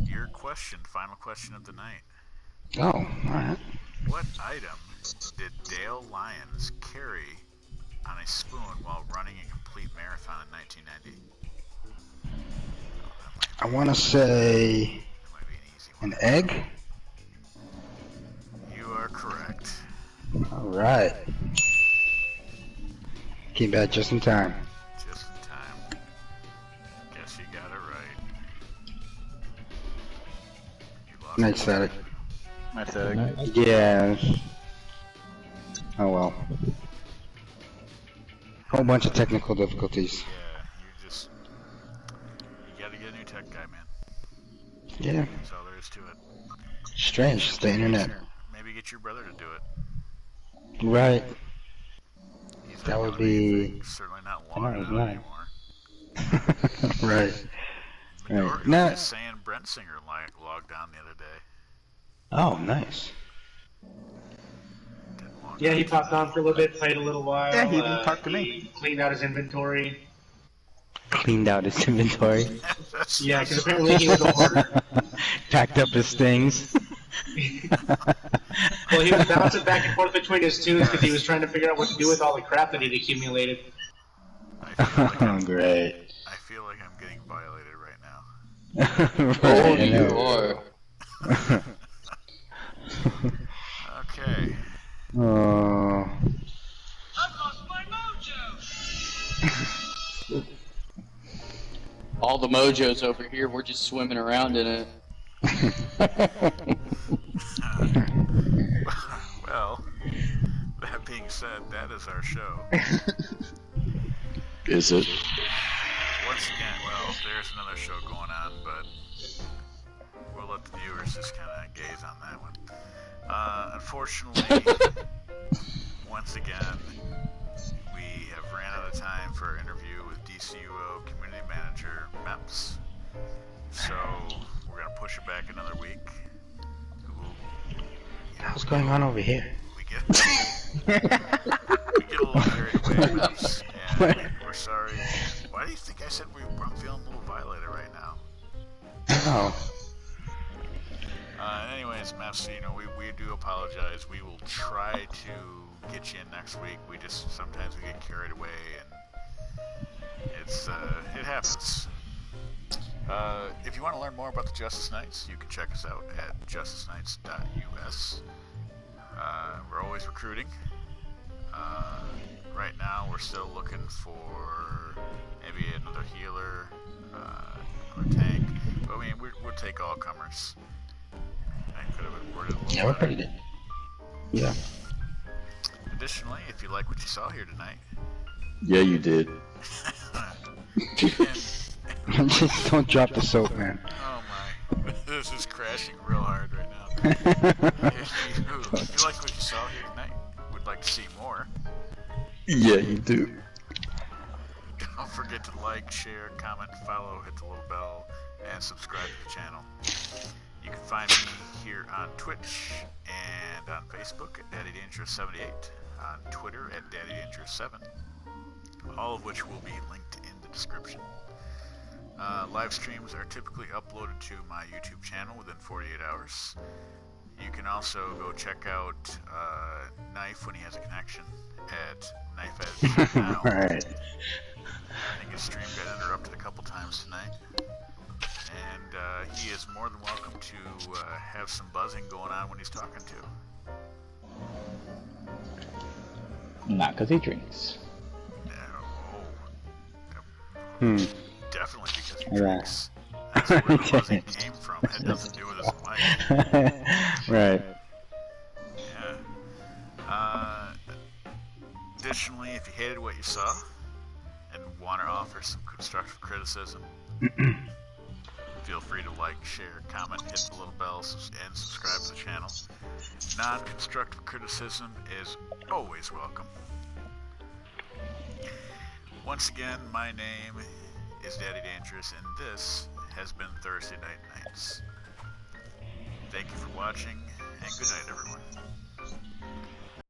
Your question, final question of the night. Oh, alright. What item did Dale Lyons carry on a spoon while running a complete marathon in 1990? I want to say an egg? You are correct. Alright. Came back just in time. Just in time. Guess you got it right. You lost Nice at it. Nice egg. Yeah. Oh well. Whole bunch of technical difficulties. Yeah, you gotta get a new tech guy, man. Yeah. That's all there is to it. Strange, it's the internet. Maybe get your brother to do it. Right. He's That not would doing be... anything, certainly not logging out anymore. Right. Midori Right. Now... was saying Brent Singer logged on the other day. Oh, nice. Yeah, he popped on for a little bit, played a little while. Yeah, he even talked to me. Cleaned out his inventory. Cleaned out his inventory. Yeah, because apparently he was a hoarder. Packed up his things. Well, he was bouncing back and forth between his tunes because he was trying to figure out what to do with all the crap that he'd accumulated. Oh, great. I feel like I'm getting violated right now. Right, Oh, you are. Okay. Oh. I've lost my mojo! All the mojos over here, we're just swimming around in it. Well, that being said, that is our show. Is it? Once again, well, there's another show going on, but we'll let the viewers just kind of gaze on that one. Unfortunately, once again, we have ran out of time for our interview with DCUO Community Manager Meps. So we're going to push it back another week. What's going on over here? We get a little carried away, Meps, and we're sorry. Why do you think I said I'm feeling a little violated right now? Oh. Anyways, Maps, we do apologize. We will try to get you in next week. We just, sometimes we get carried away, and it happens. If you want to learn more about the Justice Knights, you can check us out at justiceknights.us. We're always recruiting. Right now, we're still looking for maybe another healer, another tank. But I mean, we'll take all comers. I could have been worded a little Yeah, we're pretty good. Yeah. Additionally, if you like what you saw here tonight, Yeah, you did. Just don't drop the soap, man. Oh my, this is crashing real hard right now. If you like what you saw here tonight, would like to see more, Yeah, you do. don't forget to like, share, comment, follow, hit the little bell, and subscribe to the channel. You can find me here on Twitch and on Facebook at DaddyDangerous78, on Twitter at DaddyDangerous7, all of which will be linked in the description. Live streams are typically uploaded to my YouTube channel within 48 hours. You can also go check out Knife when he has a connection at Knife Edge now. Alright. I think his stream got interrupted a couple times tonight. And he is more than welcome to have some buzzing going on when he's talking to. Not because he drinks. Definitely because he drinks. That's where the buzzing came from. It doesn't do with his mic. Right. Yeah. Additionally, if you hated what you saw and want to offer some constructive criticism, feel free to like, share, comment, hit the little bell, and subscribe to the channel. Non-constructive criticism is always welcome. Once again, my name is Daddy Dangerous, and this has been Thursday Night Nights. Thank you for watching, and good night, everyone.